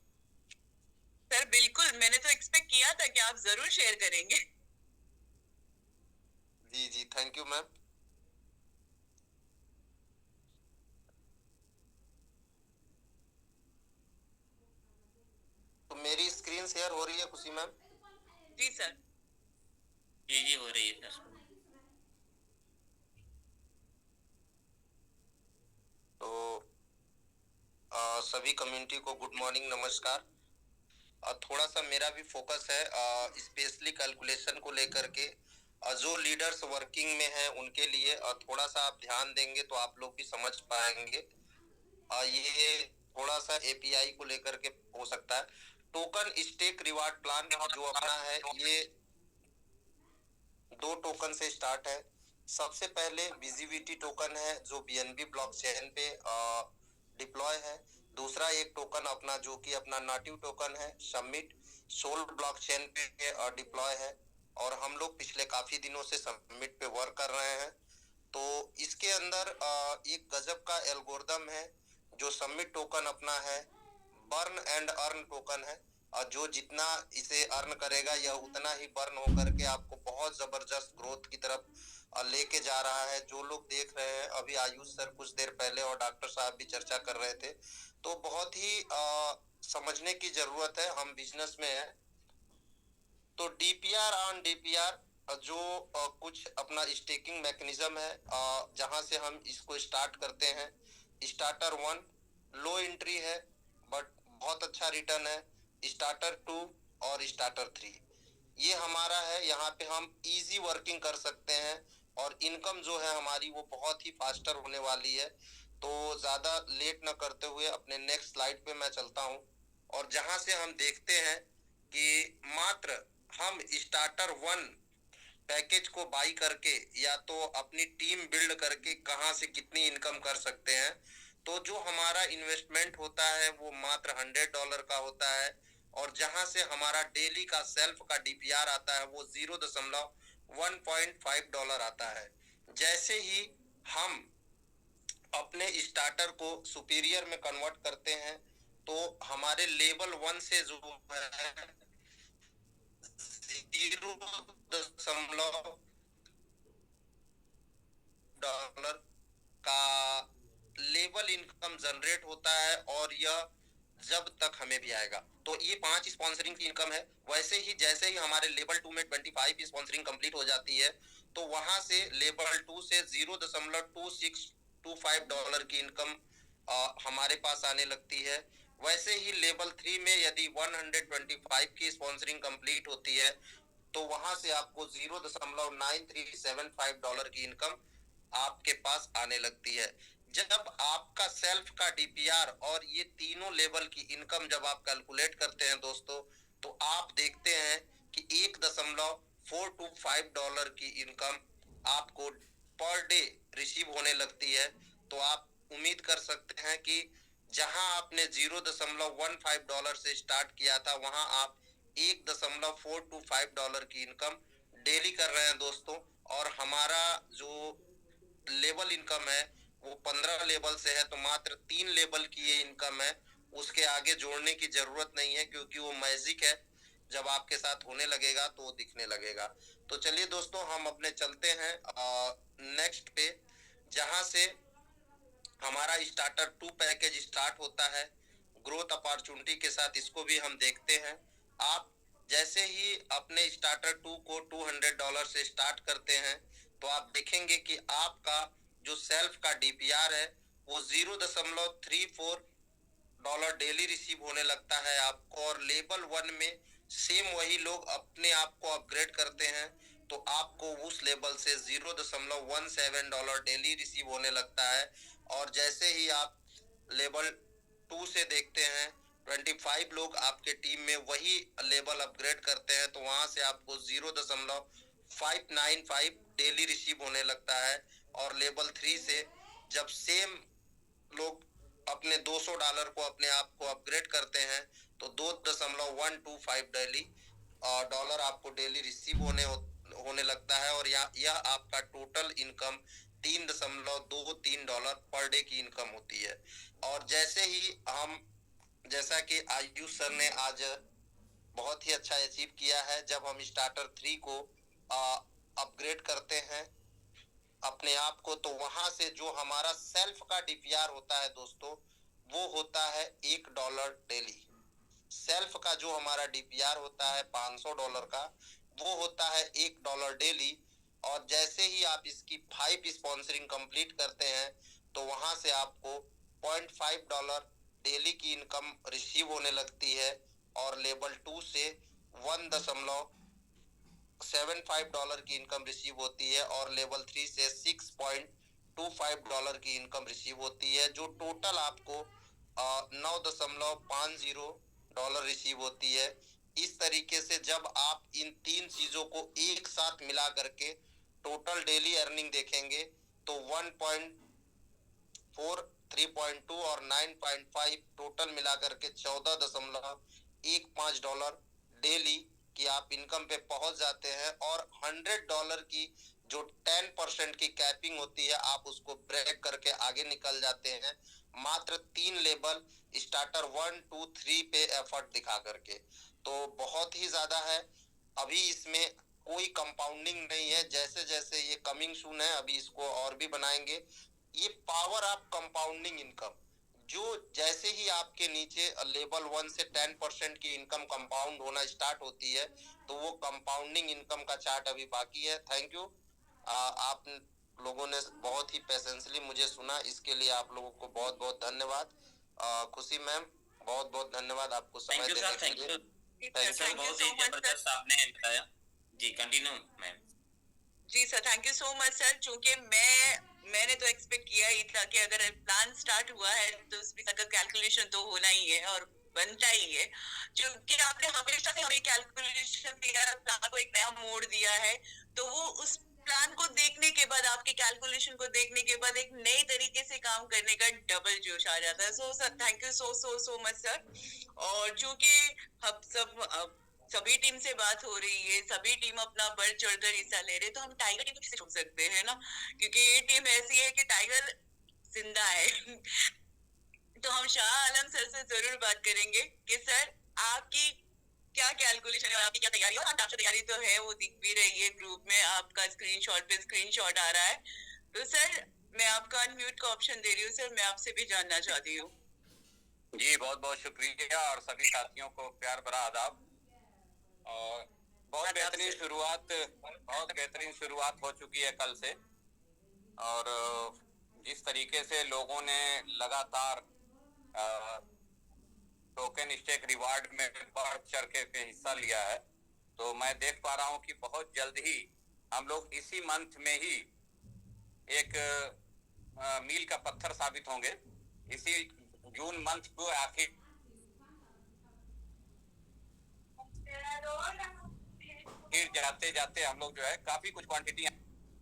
A: सर बिल्कुल, मैंने तो एक्सपेक्ट किया था आप जरूर शेयर करेंगे।
F: जी जी, थैंक यू मैम। तो मेरी स्क्रीन शेयर हो रही है खुशी मैम?
A: जी सर।
B: जी जी हो रही है सर।
F: तो सभी कम्युनिटी को गुड मॉर्निंग, नमस्कार। थोड़ा सा मेरा भी फोकस है स्पेशली कैलकुलेशन को लेकर के। जो लीडर्स वर्किंग में हैं उनके लिए थोड़ा सा आप ध्यान देंगे तो आप लोग भी समझ पाएंगे। ये थोड़ा सा एपीआई को लेकर के हो सकता है। टोकन स्टेक रिवार्ड प्लान जो अपना है, ये 2 टोकन से स्टार्ट है। सबसे पहले विजिबिलिटी टोकन है जो बीएनबी ब्लॉकचेन पे डिप्लॉय है। दूसरा एक टोकन अपना जो कि अपना नाटिव टोकन है, सबमिट सोल ब्लॉकचेन पे डिप्लॉय है और हम लोग पिछले काफी दिनों से सबमिट पे वर्क कर रहे हैं। तो इसके अंदर एक गजब का एल्गोरिदम है जो सबमिट टोकन अपना है, बर्न एंड अर्न टोकन है। और जो जितना इसे अर्न करेगा यह उतना ही बर्न होकर के आपको बहुत जबरदस्त ग्रोथ की तरफ लेके जा रहा है। जो लोग देख रहे हैं अभी आयुष सर कुछ देर पहले और डॉक्टर साहब भी चर्चा कर रहे थे, तो बहुत ही समझने की जरूरत है। हम बिजनेस में हैं तो डीपीआर ऑन डीपीआर जो कुछ अपना स्टेकिंग मैकेनिज्म है, जहां से हम इसको स्टार्ट करते हैं। स्टार्टर 1 लो एंट्री है बट बहुत अच्छा रिटर्न है। स्टार्टर 2 और स्टार्टर 3 ये हमारा है। यहाँ पे हम इजी वर्किंग कर सकते हैं और इनकम जो है हमारी वो बहुत ही फास्टर होने वाली है। तो ज्यादा लेट न करते हुए अपने नेक्स्ट स्लाइड पे मैं चलता हूँ और जहां से हम देखते हैं कि मात्र हम स्टार्टर 1 पैकेज को बाई करके या तो अपनी टीम बिल्ड करके कहां से कितनी इनकम कर सकते हैं। तो जो हमारा इन्वेस्टमेंट होता है वो मात्र $100 का होता है और जहां से हमारा डेली का सेल्फ का डीपीआर आता है वो $0.15 आता है। जैसे ही हम अपने स्टार्टर को सुपीरियर में कन्वर्ट करते हैं तो हमारे लेवल 1 से जो है $0.00 का लेवल इनकम जनरेट होता है और यह जब तक हमें भी आएगा। तो ये 5 स्पॉन्सरिंग की इनकम है। वैसे ही जैसे ही हमारे लेवल 2 में 25 स्पॉन्सरिंग कंप्लीट हो जाती है तो वहां से लेवल 2 से $0.2625 की इनकम हमारे पास आने लगती है। वैसे ही लेवल 3 में यदि 125 की स्पॉन्सरिंग कंप्लीट होती है तो वहां से आपको $0.9375 की इनकम आपके पास आने लगती है। जब आपका सेल्फ का डीपीआर और ये तीनों लेवल की इनकम जब आप कैलकुलेट करते हैं दोस्तों, तो आप देखते हैं कि $1.425 की इनकम आपको पर डे रिसीव होने लगती है। तो आप उम्मीद कर सकते हैं कि जहां आपने $0.15 से स्टार्ट किया था वहां आप $1.425 की इनकम डेली कर रहे हैं दोस्तों। और हमारा जो लेवल इनकम है वो 15 लेवल से है तो मात्र 3 लेवल की ये इनकम है। उसके आगे जोड़ने की जरूरत नहीं है क्योंकि वो मैजिक है, जब आपके साथ होने लगेगा तो वो दिखने लगेगा। तो चलिए दोस्तों हम अपने चलते हैं नेक्स्ट पे, जहां से हमारा स्टार्टर 2 पैकेज स्टार्ट होता है ग्रोथ अपॉर्चुनिटी के साथ। इसको भी हम देखते हैं। आप जैसे ही अपने स्टार्टर 2 को $200 से स्टार्ट करते हैं तो आप देखेंगे कि आपका जो सेल्फ का डीपीआर है वो $0.34 डेली रिसीव होने लगता है आपको। और लेवल 1 में सेम वही लोग अपने आप को अपग्रेड करते हैं तो आपको उस लेवल से $0.17 डेली रिसीव होने लगता है। और जैसे ही आप लेवल 2 से देखते हैं 25 लोग आपके टीम में वही लेवल अपग्रेड करते हैं तो वहां से आपको $0.595 डेली रिसीव होने लगता है। और लेवल 3 से जब सेम लोग अपने $200 को अपने आप को अपग्रेड करते हैं तो $2.125 डेली डॉलर आपको डेली रिसीव होने लगता है। और यह आपका टोटल इनकम $3.23 पर डे की इनकम होती है। और जैसे ही हम, जैसा कि आयुष सर ने आज बहुत ही अच्छा अचीव किया है। जब हम स्टार्टर 3 को अपग्रेड करते हैं अपने आप को, तो वहां से जो हमारा सेल्फ का डीपीआर होता है दोस्तों, वो होता है $1 डेली। सेल्फ का जो हमारा डीपीआर होता है $500 का, वो होता है $1 डेली। और जैसे ही आप इसकी 5 स्पॉन्सरिंग कंप्लीट करते हैं, तो वहां से आपको $0.5 डेली की इनकम रिसीव होने लगती है। और लेवल 2 से $1.75 की इनकम रिसीव होती है। और लेवल 3 से $6.25 की इनकम रिसीव होती है, जो टोटल आपको $9.50 रिसीव होती है। इस तरीके से जब आप इन 3 चीजों को एक साथ मिला करके टोटल डेली अर्निंग देखेंगे, तो 1.4, 3.2 और 9.5 टोटल मिला करके $14.15 डेली की आप इनकम पे पहुंच जाते हैं। और $100 की जो 10% की कैपिंग होती है, आप उसको ब्रेक करके आगे निकल जाते हैं, मात्र 3 लेवल स्टार्टर 1, 2, 3 पे एफर्ट दिखा करके। तो बहुत ही ज्यादा है। अभी इसमें कोई कंपाउंडिंग नहीं है, जैसे जैसे ये कमिंग सून है, अभी इसको और भी बनाएंगे। ये पावर ऑफ कंपाउंडिंग इनकम, जो जैसे ही आपके नीचे लेवल 1 से 10% की इनकम कंपाउंड होना स्टार्ट होती है, तो वो कंपाउंडिंग इनकम का चार्ट अभी बाकी है। Thank you. आप लोगों ने बहुत ही पेशेंसली मुझे सुना, इसके लिए आप लोगों को बहुत बहुत धन्यवाद। खुशी मैम, बहुत बहुत धन्यवाद आपको समय देने के लिए।
B: सर बहुत ही जबरदस्त आपने बताया जी। Continue ma'am.
A: जी sir, thank you so much sir. चूंकि मैंने तो एक्सपेक्ट किया ही था कि अगर प्लान स्टार्ट हुआ है तो उसमें का कैलकुलेशन तो होना ही है और बनता ही है। क्योंकि आपने हमेशा से हमें कैलकुलेशन दिया, प्लान को एक नया मोड़ दिया है, तो वो उस प्लान को देखने के बाद, आपके कैलकुलेशन को देखने के बाद एक नए तरीके से काम करने का डबल जोश आ जाता है। So sir thank you so much sir. और चूंकि हम सभी टीम से बात हो रही है, सभी टीम अपना बढ़ चढ़कर हिस्सा ले रहे, तो हम टाइगर टीम को किसे छोड़ सकते हैं ना, क्योंकि ये टीम ऐसी है कि टाइगर जिंदा है। तो हम शाह आलम सर से जरूर बात करेंगे कि सर आपकी क्या कैलकुलेशन है और आपकी क्या तैयारी है। और आपकी तैयारी तो है, वो दिख भी रही है ग्रुप में, आपका स्क्रीनशॉट आ रहा है। तो सर मैं आपका अनम्यूट का ऑप्शन दे रही हूँ सर, मैं आपसे भी जानना चाहती हूँ।
G: जी बहुत बहुत शुक्रिया और सभी साथियों को प्यार भरा आदाब। और बहुत बेहतरीन शुरुआत हो चुकी है कल से। और जिस तरीके से लोगों ने लगातार टोकन स्टेक रिवार्ड में बढ़ चढ़ के हिस्सा लिया है, तो मैं देख पा रहा हूं कि बहुत जल्द ही हम लोग इसी मंथ में ही एक मील का पत्थर साबित होंगे। इसी जून मंथ को आखिर जाते जाते हम लोग जो है काफी कुछ क्वांटिटी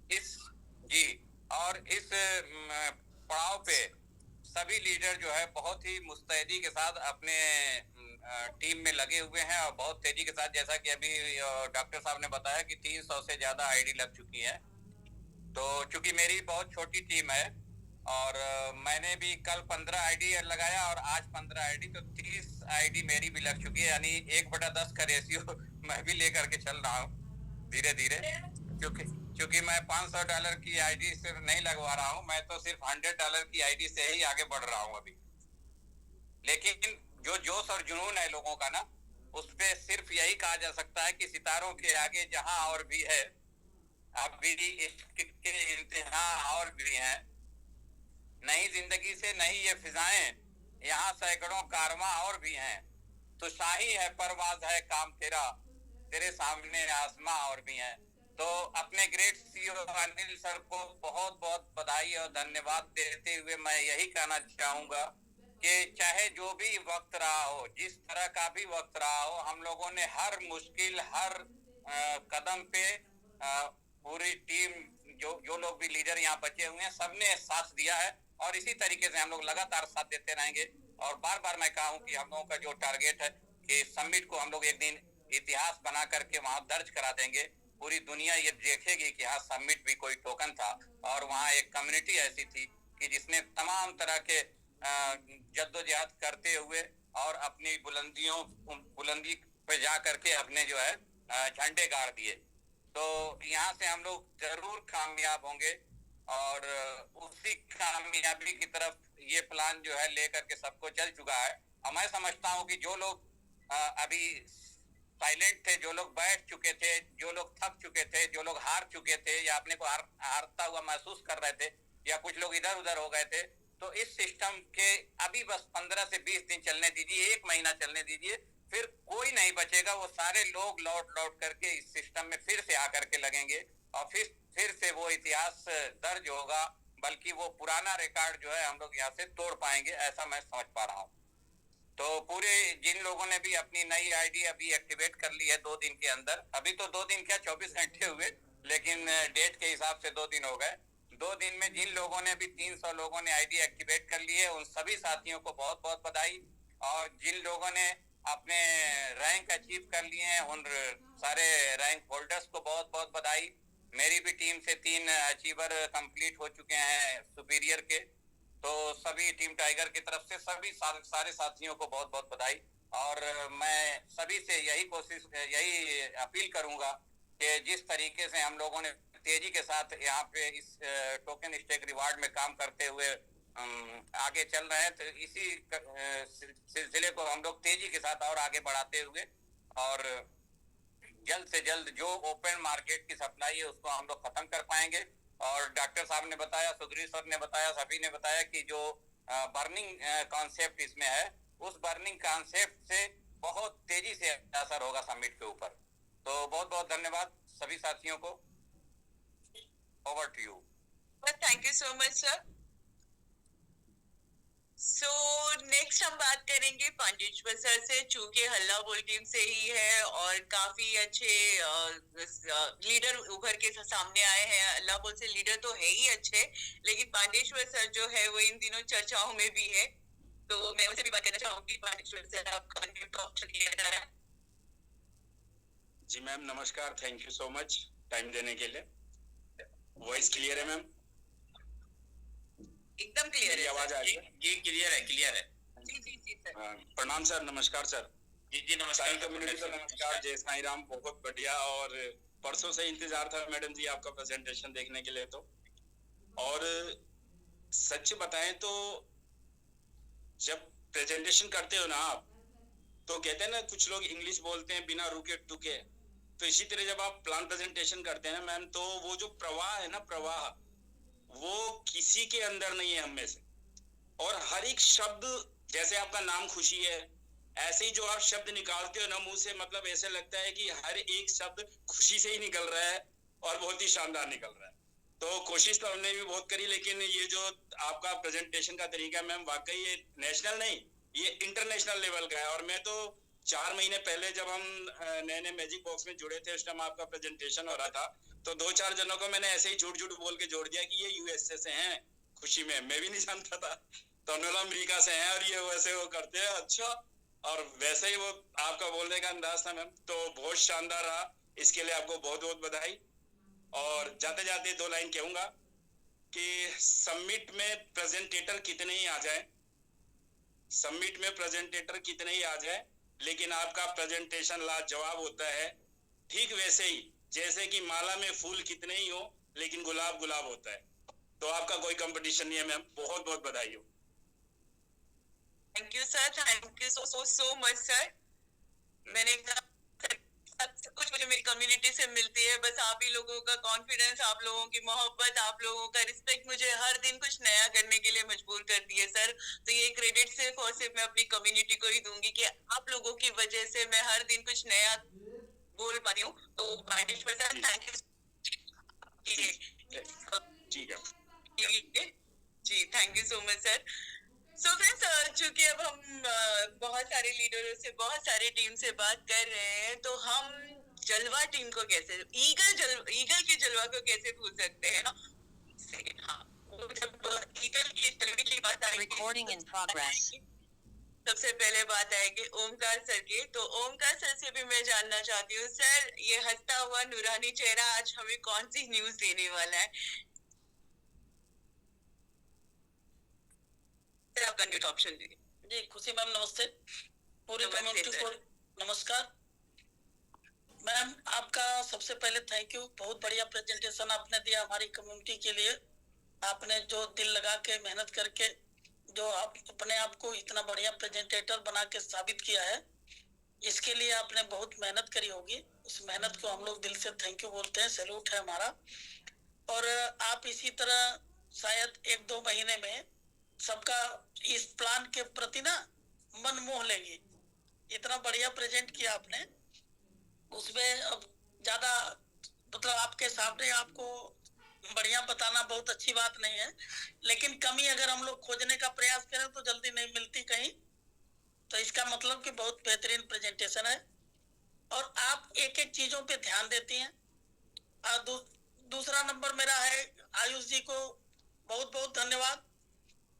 G: इस पड़ाव पे सभी लीडर जो है बहुत ही मुस्तैदी के साथ अपने टीम में लगे हुए हैं और बहुत तेजी के साथ, जैसा कि अभी डॉक्टर साहब ने बताया कि 300 से ज्यादा आईडी लग चुकी है। तो चूंकि मेरी बहुत छोटी टीम है और मैंने भी कल 15 आईडी लगाया और आज 15 आईडी, तो 30 आईडी मेरी भी लग चुकी है, यानी 1/10 का रेशियो मैं भी लेकर के चल रहा हूँ धीरे धीरे। क्योंकि मैं $500 की आईडी सिर्फ नहीं लगवा रहा हूँ, मैं तो सिर्फ $100 की आईडी से ही आगे बढ़ रहा हूँ अभी। लेकिन जो जोश और जुनून है लोगों का ना, उस पे सिर्फ यही कहा जा सकता है कि सितारों के आगे जहां और भी है, अभी इसके इंतहा और भी हैं। नई जिंदगी से नई ये फिजाएं, यहाँ सैकड़ों कारवां और भी हैं। तो शाही है परवाज है काम तेरा, तेरे सामने आसमां और भी हैं। तो अपने ग्रेट सीईओ अनिल सर को बहुत बहुत बधाई और धन्यवाद देते हुए मैं यही कहना चाहूंगा कि चाहे जो भी वक्त रहा हो, जिस तरह का भी वक्त रहा हो, हम लोगों ने हर मुश्किल, हर कदम पे पूरी टीम, जो लोग भी लीडर यहाँ बचे हुए हैं, सबने साथ दिया है और इसी तरीके से हम लोग लगातार साथ देते रहेंगे। और बार बार मैं कहूँ कि हम लोगों का जो टारगेट है कि समिट को हम लोग एक दिन इतिहास बना करके वहां दर्ज करा देंगे। पूरी दुनिया ये देखेगी कि हाँ, समिट भी कोई टोकन था और वहाँ एक कम्युनिटी ऐसी थी कि जिसने तमाम तरह के जद्दोजहद करते हुए और अपनी बुलंदी पे जा करके अपने जो है झंडे गाड़ दिए। तो यहाँ से हम लोग जरूर कामयाब होंगे और उसी कामयाबी की तरफ ये प्लान जो है लेकर के सबको चल चुका है। और मैं समझता हूँ कि जो लोग अभी साइलेंट थे, जो लोग बैठ चुके थे, जो लोग थक चुके थे, जो लोग हार चुके थे या अपने को हारता हुआ महसूस कर रहे थे, या कुछ लोग इधर उधर हो गए थे, तो इस सिस्टम के अभी बस 15 से 20 दिन चलने दीजिए, 1 महीना चलने दीजिए, फिर कोई नहीं बचेगा। वो सारे लोग लौट करके इस सिस्टम में फिर से आकर के लगेंगे और फिर से वो इतिहास दर्ज होगा, बल्कि वो पुराना रिकॉर्ड जो है हम लोग यहाँ से तोड़ पाएंगे, ऐसा मैं समझ पा रहा हूँ। तो पूरे जिन लोगों ने भी अपनी नई आईडी अभी एक्टिवेट कर ली है 2 दिन के अंदर, अभी तो 2 दिन क्या 24 घंटे हुए, लेकिन डेट के हिसाब से 2 दिन हो गए। 2 दिन में जिन लोगों ने भी 300 लोगों ने आईडी एक्टिवेट कर ली है, उन सभी साथियों को बहुत बहुत बधाई। और जिन लोगों ने अपने रैंक अचीव कर लिए हैं, उन सारे रैंक होल्डर्स को बहुत बहुत बधाई। मेरी भी टीम से 3 अचीवर कंप्लीट हो चुके हैं सुपीरियर के, तो सभी टीम टाइगर की तरफ से सभी सारे साथियों को बहुत बहुत बधाई। और मैं सभी से यही अपील करूंगा कि जिस तरीके से हम लोगों ने तेजी के साथ यहाँ पे इस टोकन स्टेक रिवार्ड में काम करते हुए आगे चल रहे हैं, तो इसी सिलसिले को हम लोग तेजी के साथ और आगे बढ़ाते हुए और जल्द से जल्द जो ओपन मार्केट की सप्लाई है उसको हम लोग खत्म कर पाएंगे। और डॉक्टर साहब ने बताया, सुग्रीव सर ने बताया, सभी ने बताया कि जो बर्निंग कॉन्सेप्ट इसमें है, उस बर्निंग कॉन्सेप्ट से बहुत तेजी से असर होगा समिट के ऊपर। तो बहुत बहुत धन्यवाद सभी साथियों को। Over to you.
A: Thank you so much sir. So next हम बात करेंगे पांडेश्वर सर से, चूंकि हल्ला बोल टीम से ही है और काफी अच्छे लीडर उभर के सामने आए हैं। हल्ला बोल से लीडर तो है ही अच्छे, लेकिन पांडेश्वर सर जो है वो इन दिनों चर्चाओं में भी है। तो मैं उनसे भी बात करना चाहूंगी। पांडेश्वर सर, आपका टॉक किया जा रहा है।
H: जी मैम नमस्कार, thank you so much time देने के लिए। वॉइस क्लियर है मैम?
A: एकदम क्लियर है।
H: आवाज आ रही है?
B: जी क्लियर है, क्लियर है।
A: जी जी जी सर।
H: प्रणाम सर, नमस्कार सर।
B: जी नमस्कार
H: कम्युनिटी सर, नमस्कार। जय साई राम। बहुत बढ़िया, और परसों से इंतजार था मैडम जी आपका प्रेजेंटेशन देखने के लिए। तो और सच बताएं तो जब प्रेजेंटेशन करते हो ना आप, तो कहते हैं ना कुछ लोग इंग्लिश बोलते हैं बिना रुके टुके, तो इसी तरह जब आप प्लान प्रेजेंटेशन करते हैं ना मैम, तो वो जो प्रवाह है ना, प्रवाह वो किसी के अंदर नहीं है हम में से। और हर एक शब्द, जैसे आपका नाम खुशी है, ऐसे ही जो आप शब्द निकालते हो ना मुंह से, मतलब ऐसे लगता है कि हर एक शब्द खुशी से ही निकल रहा है और बहुत ही शानदार निकल रहा है। तो कोशिश तो हमने भी बहुत करी, लेकिन ये जो आपका प्रेजेंटेशन का तरीका मैम, वाकई ये नेशनल नहीं, ये इंटरनेशनल लेवल का है। और मैं तो 4 महीने पहले जब हम नए नए मैजिक बॉक्स में जुड़े थे, उस टाइम आपका प्रेजेंटेशन हो रहा था, तो 2-4 जनों को मैंने ऐसे ही झूठ झूठ बोल के जोड़ दिया कि ये यूएसए से हैं। खुशी में मैं भी नहीं जानता था, तो उन्होंने अमेरिका से हैं और ये वैसे वो करते हैं। अच्छा, और वैसे ही वो आपका बोलने का अंदाज था मैम, तो बहुत शानदार रहा। इसके लिए आपको बहुत बहुत बधाई। और जाते जाते 2 लाइन कहूंगा कि समिट में प्रेजेंटेटर कितने ही आ जाए, समिट में प्रेजेंटेटर कितने ही आ जाए, लेकिन आपका प्रेजेंटेशन लाजवाब होता है। ठीक वैसे ही जैसे कि माला में फूल कितने ही हो, लेकिन गुलाब गुलाब होता है। तो आपका कोई कंपटीशन नहीं है मैम, बहुत बहुत बधाई हो।
A: Thank you sir, thank you so much sir. मैंने कहा सब कुछ मुझे मेरी कम्युनिटी से मिलती है, बस आप ही लोगों का कॉन्फिडेंस, आप लोगों की मोहब्बत, आप लोगों का रिस्पेक्ट मुझे हर दिन कुछ नया करने के लिए मजबूर करती है सर। तो ये क्रेडिट सिर्फ और सिर्फ मैं अपनी कम्युनिटी को ही दूंगी कि आप लोगों की वजह से मैं हर दिन कुछ नया बोल पाती हूँ। तो पांडेश्वर सर, थैंक यू जी, thank you so much sir. So friends, चूंकि अब हम बहुत सारे लीडरों से, बहुत सारी टीम से बात कर रहे हैं, तो हम जलवा टीम को कैसे, ईगल के जलवा को कैसे भूल सकते हैं ना। हाँ, जब ईगल की जलवे की बात आएगी, सबसे पहले बात आएगी ओमकार सर की। तो ओमकार सर से भी मैं जानना चाहती हूँ सर, ये हंसता हुआ नूरानी चेहरा आज हमें कौन सी न्यूज देने वाला है? आपका न्यूट ऑप्शन दीजिए।
I: जी खुशी मैम नमस्ते, पूरी कम्युनिटी को नमस्कार। मैम आपका सबसे पहले थैंक यू, बहुत बढ़िया प्रेजेंटेशन आपने दिया हमारी कम्युनिटी के लिए। आपने जो दिल लगा के मेहनत करके जो आप अपने आप को इतना बढ़िया प्रेजेंटेटर बना के साबित किया है, इसके लिए आपने बहुत मेहनत करी होगी। उस मेहनत को हम लोग दिल से थैंक यू बोलते हैं, सैल्यूट है हमारा। और आप इसी तरह शायद 1-2 महीने में सबका इस प्लान के प्रति ना मन मोह लेंगे। इतना बढ़िया प्रेजेंट किया आपने, उसमें अब ज्यादा मतलब आपके सामने आपको बढ़िया बताना बहुत अच्छी बात नहीं है, लेकिन कमी अगर हम लोग खोजने का प्रयास करें तो जल्दी नहीं मिलती कहीं। तो इसका मतलब कि बहुत बेहतरीन प्रेजेंटेशन है और आप एक एक चीजों पे ध्यान देती हैं। और दूसरा नंबर मेरा है आयुष जी को बहुत बहुत धन्यवाद।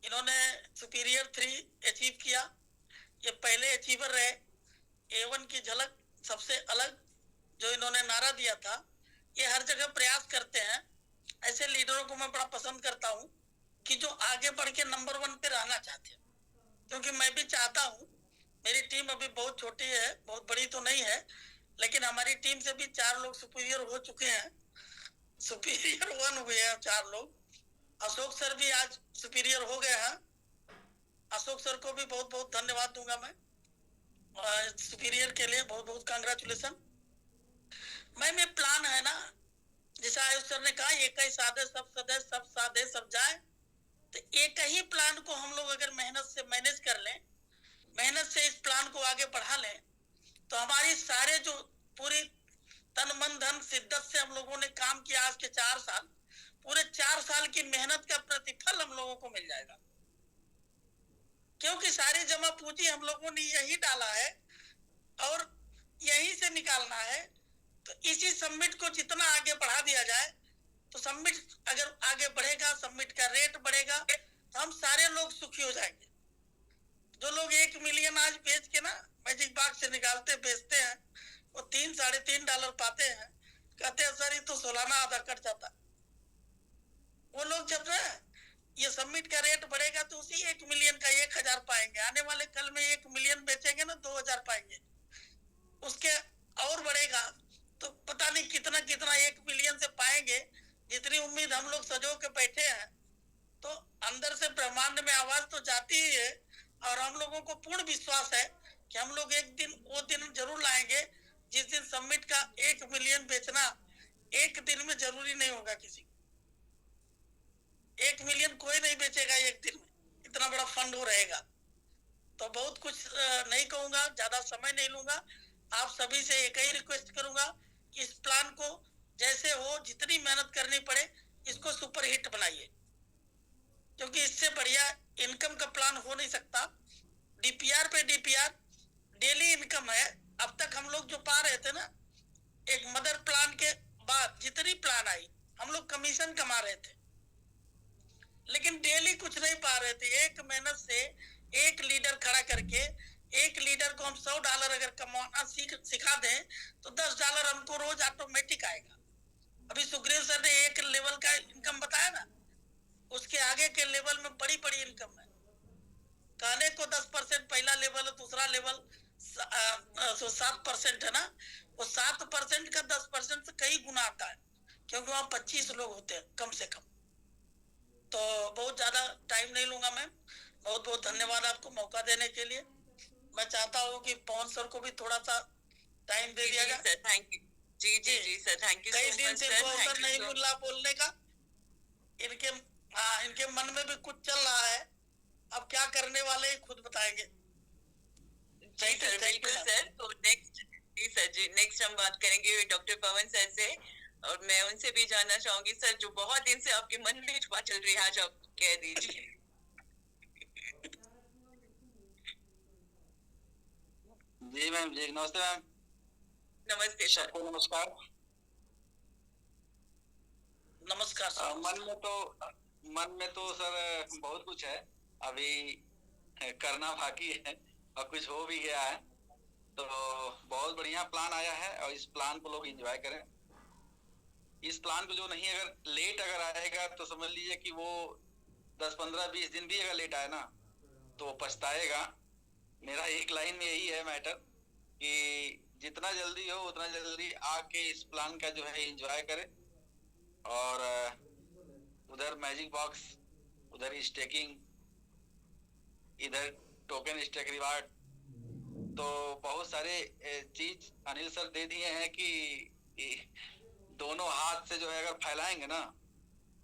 I: इन्होंने सुपीरियर 3 अचीव किया, ये पहले अचीवर रहे। A1 की झलक सबसे अलग जो इन्होंने नारा दिया था, ये हर जगह प्रयास करते हैं। ऐसे लीडरों को मैं बड़ा पसंद करता हूँ कि जो आगे बढ़ के नंबर 1 पे रहना चाहते हैं, क्योंकि मैं भी चाहता हूँ। मेरी टीम अभी बहुत छोटी है, बहुत बड़ी तो नहीं है, लेकिन हमारी टीम से भी 4 लोग सुपीरियर हो चुके हैं, सुपीरियर 1 हुए हैं 4 लोग। अशोक सर भी आज सुपीरियर हो गए हैं। अशोक सर को भी बहुत बहुत धन्यवाद दूंगा मैं, सुपीरियर के लिए बहुत बहुत कांग्रेचुलेशन। मैम ये प्लान है ना, जैसा आयुष सर ने कहा, एक ही साधे सब सदे, सब साधे सब जाए। तो एक ही प्लान को हम लोग अगर मेहनत से मैनेज कर लें, मेहनत से इस प्लान को आगे बढ़ा लें, तो हमारी सारे जो पूरी तन मन धन शिद्दत से हम लोगों ने काम किया आज के 4 साल, पूरे 4 साल की मेहनत का प्रतिफल हम लोगों को मिल जाएगा, क्योंकि सारी जमा पूंजी हम लोगों ने यही डाला है और यहीं से निकालना है। तो इसी समिट को जितना आगे बढ़ा दिया जाए, तो समिट अगर आगे बढ़ेगा, समिट का रेट बढ़ेगा, तो हम सारे लोग सुखी हो जाएंगे। जो लोग 1 मिलियन आज बेच के ना मैजिक बाग से निकालते बेचते हैं, वो $3-3.5 पाते हैं, कहते हैं सर ये तो सालाना आधा कट जाता। वो लोग जब ना ये समिट का रेट बढ़ेगा तो उसी 1 मिलियन का 1000 पाएंगे। आने वाले कल में 1 मिलियन बेचेंगे ना 2000 पाएंगे, उसके और बढ़ेगा तो पता नहीं कितना कितना 1 मिलियन से पाएंगे। जितनी उम्मीद हम लोग सजो के बैठे हैं, तो अंदर से ब्रह्मांड में आवाज तो जाती ही है। और हम लोगों को पूर्ण विश्वास है कि हम लोग एक दिन वो दिन जरूर लाएंगे जिस दिन समिट का 1 मिलियन बेचना एक दिन में जरूरी नहीं होगा। किसी 1 मिलियन कोई नहीं बेचेगा एक दिन में, इतना बड़ा फंड हो रहेगा। तो बहुत कुछ नहीं कहूंगा, ज्यादा समय नहीं लूंगा। आप सभी से एक ही रिक्वेस्ट करूंगा कि इस प्लान को जैसे हो, जितनी मेहनत करनी पड़े, इसको सुपर हिट बनाइए, क्योंकि इससे बढ़िया इनकम का प्लान हो नहीं सकता। डीपीआर पे डीपीआर डेली इनकम है। अब तक हम लोग जो पा रहे थे ना, एक मदर प्लान के बाद जितनी प्लान आई, हम लोग कमीशन कमा रहे थे, लेकिन डेली कुछ नहीं पा रहे थे। एक मेहनत से एक लीडर खड़ा करके, एक लीडर को हम $100 अगर कमाना सिखा दें तो $10 हमको रोज ऑटोमेटिक आएगा। अभी सुग्रीव सर ने एक लेवल का इनकम बताया ना, उसके आगे के लेवल में बड़ी बड़ी इनकम है। कहने को 10% पहला लेवल है, दूसरा लेवल 7% है ना, वो 7% का 10% से कई गुना आता है, क्योंकि वहाँ 25 लोग होते हैं कम से कम। तो बहुत ज्यादा टाइम नहीं लूंगा मैं। बहुत बहुत धन्यवाद आपको मौका देने के लिए। मैं चाहता हूँ कि पवन सर को भी थोड़ा सा टाइम दे दिया जाए।
A: थैंक यू जी जी जी सर, थैंक यू
I: कई
A: सो
I: दिन
A: मच
I: से
A: सर,
I: अवसर
A: थैंक
I: नहीं
A: यू
I: मिल रहा बोलने का। इनके मन में भी कुछ चल रहा है, अब क्या करने वाले हैं खुद बताएंगे।
A: जी सर, बिल्कुल सर। तो नेक्स्ट जी सर जी, नेक्स्ट हम बात करेंगे डॉक्टर पवन सर से, और मैं उनसे भी जानना चाहूंगी सर, जो बहुत दिन से आपके मन में छुपा चल रही है, आज आप कह दीजिए।
J: जी मैम, जी नमस्ते मैम।
A: नमस्ते सर।
J: सबको नमस्कार।
I: नमस्कार सर।
J: मन में तो सर बहुत कुछ है, अभी करना बाकी है और कुछ हो भी गया है। तो बहुत बढ़िया प्लान आया है और इस प्लान को लोग एंजॉय करें। इस प्लान को जो नहीं अगर लेट अगर आएगा तो समझ लीजिए कि वो 10, 15, 20 दिन भी अगर लेट आए ना तो वो पछताएगा। मेरा एक लाइन में यही है मैटर कि जितना जल्दी हो उतना जल्दी आके इस प्लान का जो है एंजॉय करें। और उधर मैजिक बॉक्स, उधर स्टेकिंग, इधर टोकन स्टेक रिवार्ड, तो बहुत सारे चीज अनिल सर दे दिए हैं कि दोनों हाथ से जो है अगर फैलाएंगे ना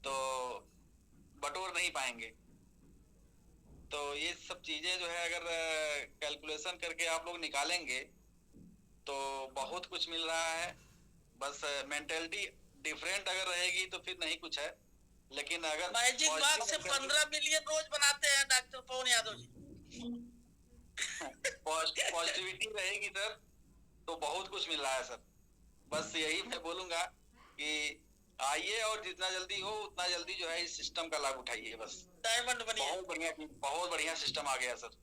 J: तो बटोर नहीं पाएंगे। तो ये सब चीजें जो है अगर कैलकुलेशन करके आप लोग निकालेंगे तो बहुत कुछ मिल रहा है। बस मेंटेलिटी डिफरेंट अगर रहेगी तो फिर नहीं कुछ है, लेकिन अगर
I: मैजिक बॉक्स से 15 मिलियन रोज बनाते हैं डॉक्टर पवन यादव जी।
J: पॉजिटिविटी रहेगी सर तो बहुत कुछ मिल रहा है सर। बस यही मैं बोलूंगा कि आइए और जितना जल्दी हो उतना जल्दी जो है इस सिस्टम का लाभ उठाइए। बस
I: डायमंड बनिए।
J: बहुत बढ़िया सिस्टम आ गया sir.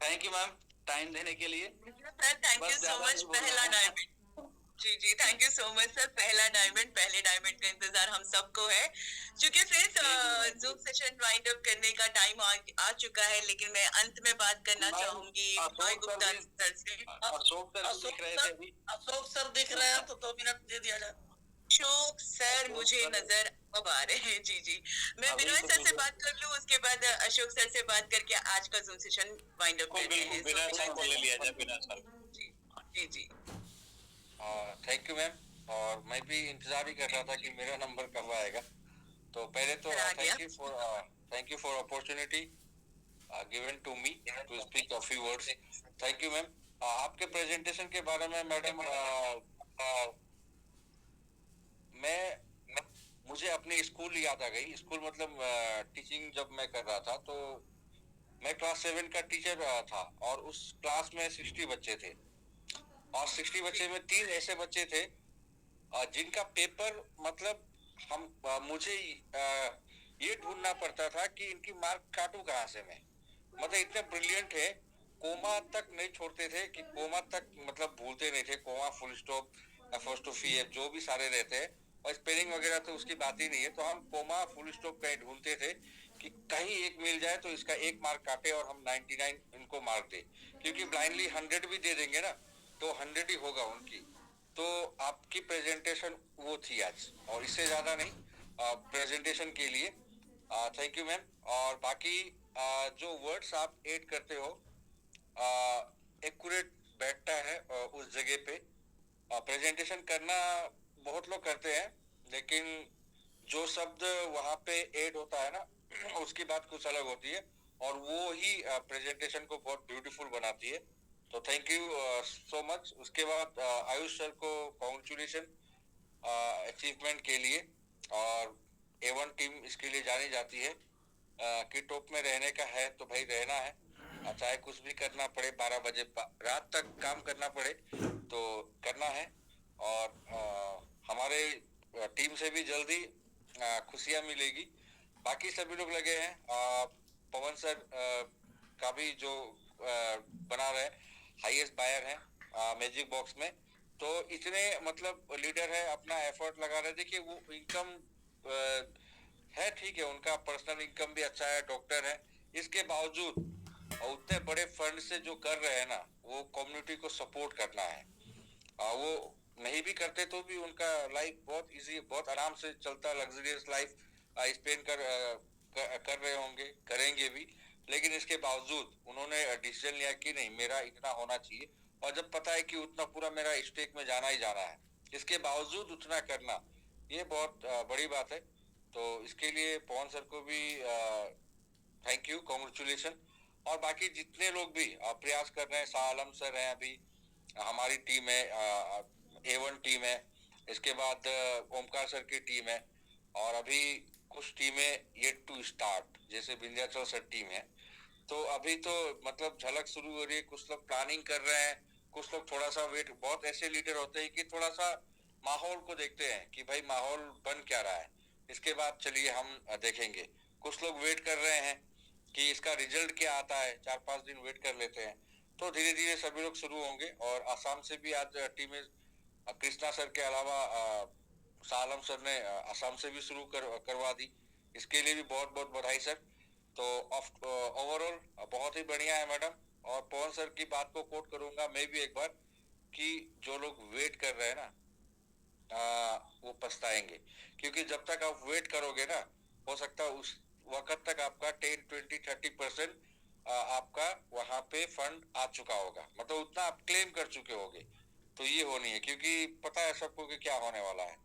J: Thank you ma'am time देने के लिए।
A: Sir thank you so much. पहला डायमंड, जी thank you so much sir. पहला डायमंड, पहले डायमंड का इंतजार हम सबको है। क्योंकि friends Zoom session wind up करने का टाइम आ चुका है, लेकिन मैं अंत में बात करना चाहूंगी भाई गुप्ता सर से।
I: अशोक सर दिख रहे हैं तो 2 मिनट दे दिया जाए।
A: अशोक सर मुझे नजर अब आ रहे हैं। जी मैं विनोद सर से बात कर लूं, उसके बाद अशोक सर से बात करके आज का जूम सेशन वाइंड अप करते हैं। जी
K: थैंक यू मैम। और मैं भी इंतजार ही कर रहा था कि मेरा नंबर कब आएगा। तो पहले तो thank you for opportunity given to me to speak a few words. Thank you ma'am. आपके प्रेजेंटेशन के बारे में मैडम मुझे अपनी स्कूल याद आ गई। स्कूल मतलब टीचिंग जब मैं कर रहा था तो मैं क्लास 7 का टीचर था और उस क्लास में 60 बच्चे थे और 60 बच्चे में 3 ऐसे बच्चे थे जिनका पेपर मतलब मुझे ये ढूंढना पड़ता था कि इनकी मार्क काटूं कहाँ से मैं। मतलब इतने ब्रिलियंट है, कोमा तक नहीं छोड़ते थे कि कोमा तक मतलब भूलते नहीं थे। कोमा, फुल स्टॉप, एपोस्ट्रोफी जो भी सारे रहते हैं और स्पेलिंग वगैरह तो उसकी बात ही नहीं है। तो हम कोमा, फुल स्टॉप कहीं ढूंढते थे कि कहीं एक मिल जाए तो इसका 1 मार्क काटे और हम 99 इनको मार्क दे, क्योंकि ब्लाइंडली 100 भी दे देंगे ना तो 100 ही होगा उनकी। तो आपकी प्रेजेंटेशन वो थी आज, और इससे ज्यादा नहीं प्रेजेंटेशन के लिए थैंक यू मैम। और बाकी जो वर्ड्स आप ऐड करते हो एक्यूरेट बैठता है उस जगह पे। प्रेजेंटेशन करना बहुत लोग करते हैं, लेकिन जो शब्द वहाँ पे ऐड होता है ना उसकी बात कुछ अलग होती है और वो ही प्रेजेंटेशन को बहुत ब्यूटीफुल बनाती है। तो थैंक यू सो मच। उसके बाद आयुष सर को कॉन्ग्रेचुलेशन अचीवमेंट के लिए। और A1 टीम इसके लिए जानी जाती है कि टॉप में रहने का है तो भाई रहना है, चाहे कुछ भी करना पड़े, 12 बजे रात तक काम करना पड़े तो करना है। और हमारे टीम से भी जल्दी खुशियां मिलेगी। बाकी सभी लोग लगे हैं, पवन सर का भी जो बना रहे, हाईएस्ट बायर है मैजिक बॉक्स में। तो इतने मतलब लीडर है, अपना एफर्ट लगा रहे। देखिए वो इनकम है ठीक है, उनका पर्सनल इनकम भी अच्छा है, डॉक्टर है, इसके बावजूद उतने बड़े फंड से जो कर रहे हैं ना वो कम्युनिटी को सपोर्ट करना है। वो नहीं भी करते तो भी उनका लाइफ बहुत इजी, बहुत आराम से चलता, लग्जरियस लाइफ स्पेंड कर रहे होंगे, करेंगे भी। लेकिन इसके बावजूद उन्होंने डिसीजन लिया कि नहीं मेरा इतना होना चाहिए, और जब पता है कि उतना पूरा मेरा स्टेक में जाना ही जाना है, इसके बावजूद उतना करना ये बहुत बड़ी बात है। तो इसके लिए पवन सर को भी थैंक यू, कॉन्ग्रेचुलेशन। और बाकी जितने लोग भी प्रयास कर रहे हैं, शाह आलम सर हैं, अभी हमारी टीम है, A1 टीम है, इसके बाद ओमकार सर की टीम है, और अभी कुछ टीमें येट टू स्टार्ट, जैसे विंध्याचल सर टीम है। तो अभी तो मतलब झलक शुरू हो रही है, कुछ लोग प्लानिंग कर रहे हैं, कुछ लोग थोड़ा सा वेट, बहुत ऐसे लीडर होते हैं कि थोड़ा सा माहौल को देखते हैं कि भाई माहौल बन क्या रहा है, इसके बाद चलिए हम देखेंगे। कुछ लोग वेट कर रहे हैं कि इसका रिजल्ट क्या आता है, 4-5 दिन वेट कर लेते हैं। तो धीरे धीरे सभी लोग शुरू होंगे। और आसाम से भी आज टीमें, कृष्णा सर के अलावा सालम सर ने आसाम से भी शुरू करवा दी, इसके लिए भी बहुत बहुत बधाई सर। तो ओवरऑल बहुत ही बढ़िया है मैडम। और पवन सर की बात को कोट करूंगा मैं भी एक बार कि जो लोग वेट कर रहे हैं ना वो पछताएंगे, क्योंकि जब तक आप वेट करोगे ना, हो सकता है उस वक्त तक आपका 10, 20, 30% आपका वहां पे फंड आ चुका होगा, मतलब उतना आप क्लेम कर चुके होगे। तो ये होनी है, क्योंकि पता है सबको कि क्या होने वाला है।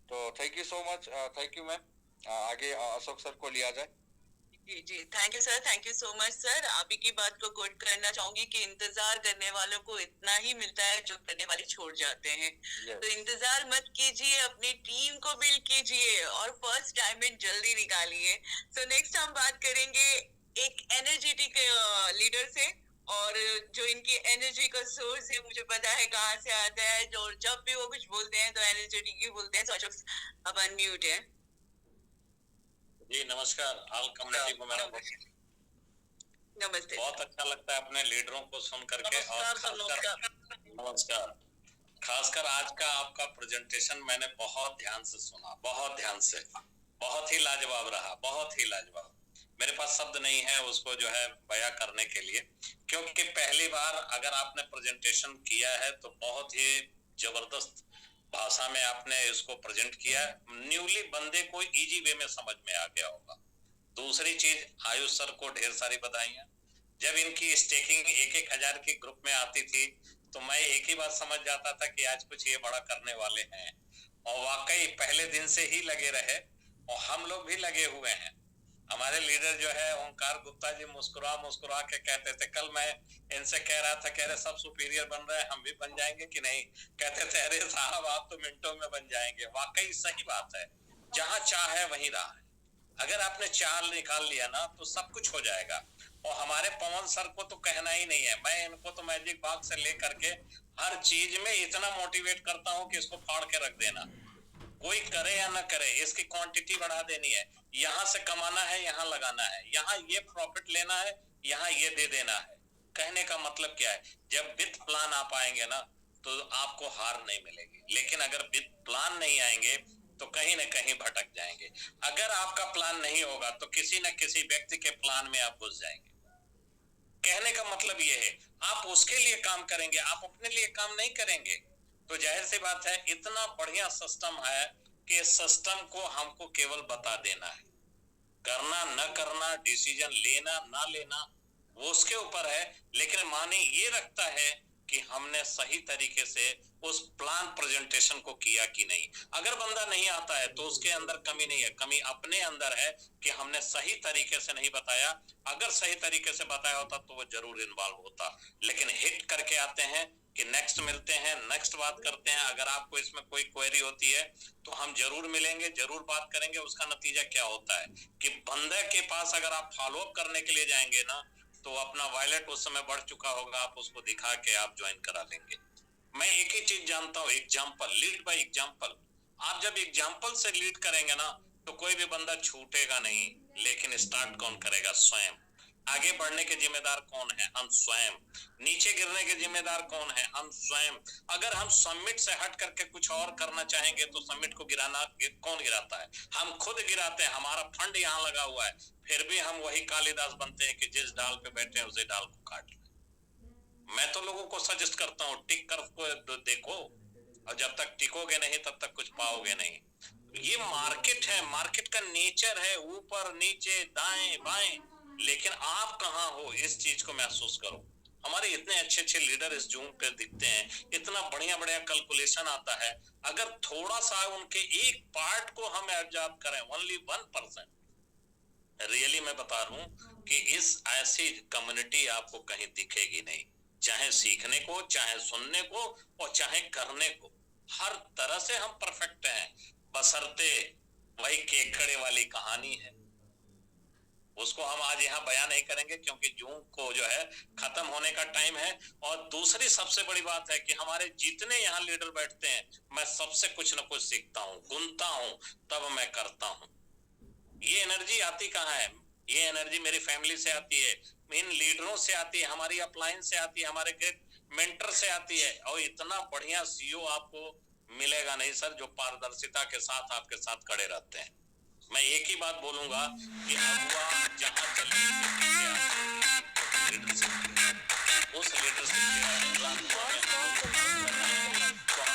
K: तो thank you so much, thank you ma'am. आगे अशोक सर को लिया जाए।
A: जी जी, thank you sir, thank you so much sir. आप ही की बात को कोट करना चाहूंगी कि इंतजार करने वालों को इतना ही मिलता है जो करने वाले छोड़ जाते हैं। तो इंतजार मत कीजिए, अपनी टीम को बिल्ड कीजिए और फर्स्ट डायमंड जल्दी निकालिए। सो नेक्स्ट हम बात करेंगे एक एनर्जेटिक लीडर से, और जो इनकी एनर्जी का सोर्स है मुझे पता है कहाँ से आता है। जो जब भी वो कुछ बोलते हैं तो एनर्जेटिक ही बोलते हैं। सो अब अनम्यूट है।
L: जी नमस्कार ऑल कम्युनिटी को मेरा
A: नमस्ते।
L: बहुत अच्छा लगता है अपने लीडरों को सुन करके। और नमस्कार, खासकर आज का आपका प्रेजेंटेशन मैंने बहुत ध्यान से सुना, बहुत ध्यान से, बहुत ही लाजवाब रहा, बहुत ही लाजवाब। मेरे पास शब्द नहीं है उसको जो है बयां करने के लिए, क्योंकि पहली बार अगर आपने प्रेजेंटेशन किया है तो बहुत ही जबरदस्त भाषा में आपने इसको प्रेजेंट किया। न्यूली बंदे को इजी वे में समझ में आ गया होगा। दूसरी चीज, आयुष सर को ढेर सारी बधाइयां। जब इनकी स्टेकिंग 1-1 हजार की ग्रुप में आती थी तो मैं एक ही बात समझ जाता था कि आज कुछ ये बड़ा करने वाले हैं, और वाकई पहले दिन से ही लगे रहे और हम लोग भी लगे हुए हैं। हमारे लीडर जो है ओंकार गुप्ता जी मुस्कुरा मुस्कुरा के कहते थे, कल मैं इनसे कह रहा था, कह रहे सब सुपीरियर बन रहे हैं, हम भी बन जाएंगे कि नहीं? कहते थे अरे साहब आप तो मिनटों में बन जाएंगे। वाकई सही बात है, जहाँ चाह है वहीं राह है। अगर आपने चाल निकाल लिया ना तो सब कुछ हो जाएगा। और हमारे पवन सर को तो कहना ही नहीं है, मैं इनको तो मैजिक बॉक्स से लेकर के हर चीज में इतना मोटिवेट करता हूँ कि इसको फाड़ के रख देना, कोई करे या ना करे, इसकी क्वांटिटी बढ़ा देनी है। यहाँ से कमाना है, यहाँ लगाना है, यहाँ ये प्रॉफिट लेना है, यहाँ ये दे देना है। कहने का मतलब क्या है, जब विथ प्लान आप आएंगे ना तो आपको हार नहीं मिलेगी, लेकिन अगर विथ प्लान नहीं आएंगे तो कहीं ना कहीं भटक जाएंगे। अगर आपका प्लान नहीं होगा तो किसी न किसी व्यक्ति के प्लान में आप घुस जाएंगे। कहने का मतलब ये है, आप उसके लिए काम करेंगे, आप अपने लिए काम नहीं करेंगे। तो जाहिर सी बात है, इतना बढ़िया सिस्टम है कि सिस्टम को हमको केवल बता देना है, करना न करना, डिसीजन लेना ना लेना वो उसके ऊपर है, लेकिन माने ये रखता है कि हमने सही तरीके से उस प्लान प्रेजेंटेशन को किया कि नहीं। अगर बंदा नहीं आता है तो उसके अंदर कमी नहीं है, कमी अपने अंदर है कि हमने सही तरीके से नहीं बताया। अगर सही तरीके से बताया होता तो वो जरूर इन्वॉल्व होता, लेकिन हिट करके आते हैं कि नेक्स्ट मिलते हैं, नेक्स्ट बात करते हैं। अगर आपको इसमें कोई क्वेरी होती है तो हम जरूर मिलेंगे, जरूर बात करेंगे। उसका नतीजा क्या होता है कि बंदे के पास अगर आप फॉलो अप करने के लिए जाएंगे ना तो अपना वॉलेट उस समय बढ़ चुका होगा, आप उसको दिखा के आप ज्वाइन करा लेंगे। मैं एक ही चीज जानता हूँ, एग्जाम्पल, लीड बाय एग्जाम्पल। आप जब एग्जाम्पल से लीड करेंगे ना तो कोई भी बंदा छूटेगा नहीं, लेकिन स्टार्ट कौन करेगा? स्वयं। आगे बढ़ने के जिम्मेदार कौन है? हम स्वयं। नीचे गिरने के जिम्मेदार कौन है? हम स्वयं। अगर हम समिट से हट करके कुछ और करना चाहेंगे तो समिट को गिराना कौन गिराता है? हम खुद गिराते हैं। हमारा फंड यहाँ लगा हुआ है, फिर भी हम वही कालिदास बनते हैं कि जिस डाल पे बैठे हैं उसी डाल को काट लें। मैं तो लोगों को सजेस्ट करता हूँ, टिक कर को देखो, और जब तक टिकोगे नहीं तब तक कुछ पाओगे नहीं। ये मार्केट है, मार्केट का नेचर है, ऊपर नीचे दाएं बाएं, लेकिन आप कहाँ हो इस चीज को महसूस करो। हमारे इतने अच्छे अच्छे लीडर इस जूम पे दिखते हैं, इतना बढ़िया बढ़िया कैलकुलेशन आता है। अगर थोड़ा सा उनके एक पार्ट को हम एब्जॉर्ब करें, ओनली 1%, रियली मैं बता रहा हूं कि इस ऐसी कम्युनिटी आपको कहीं दिखेगी नहीं, चाहे सीखने को, चाहे सुनने को और चाहे करने को। हर तरह से हम परफेक्ट हैं, बशर्ते वही केकड़े वाली कहानी है, उसको हम आज यहाँ बयान नहीं करेंगे क्योंकि जून को जो है खत्म होने का टाइम है। और दूसरी सबसे बड़ी बात है कि हमारे जितने यहाँ लीडर बैठते हैं, मैं सबसे कुछ न कुछ सीखता हूँ, गुनता हूँ, तब मैं करता हूँ। ये एनर्जी आती कहाँ है? ये एनर्जी मेरी फैमिली से आती है, इन लीडरों से आती है, हमारी अपलाइन से आती है, हमारे ग्रेट मेंटर से आती है। और इतना बढ़िया सीईओ आपको मिलेगा नहीं सर, जो पारदर्शिता के साथ आपके साथ खड़े रहते हैं। मैं एक ही बात बोलूंगा कि अगुआ जहां चले उस लीडरशिप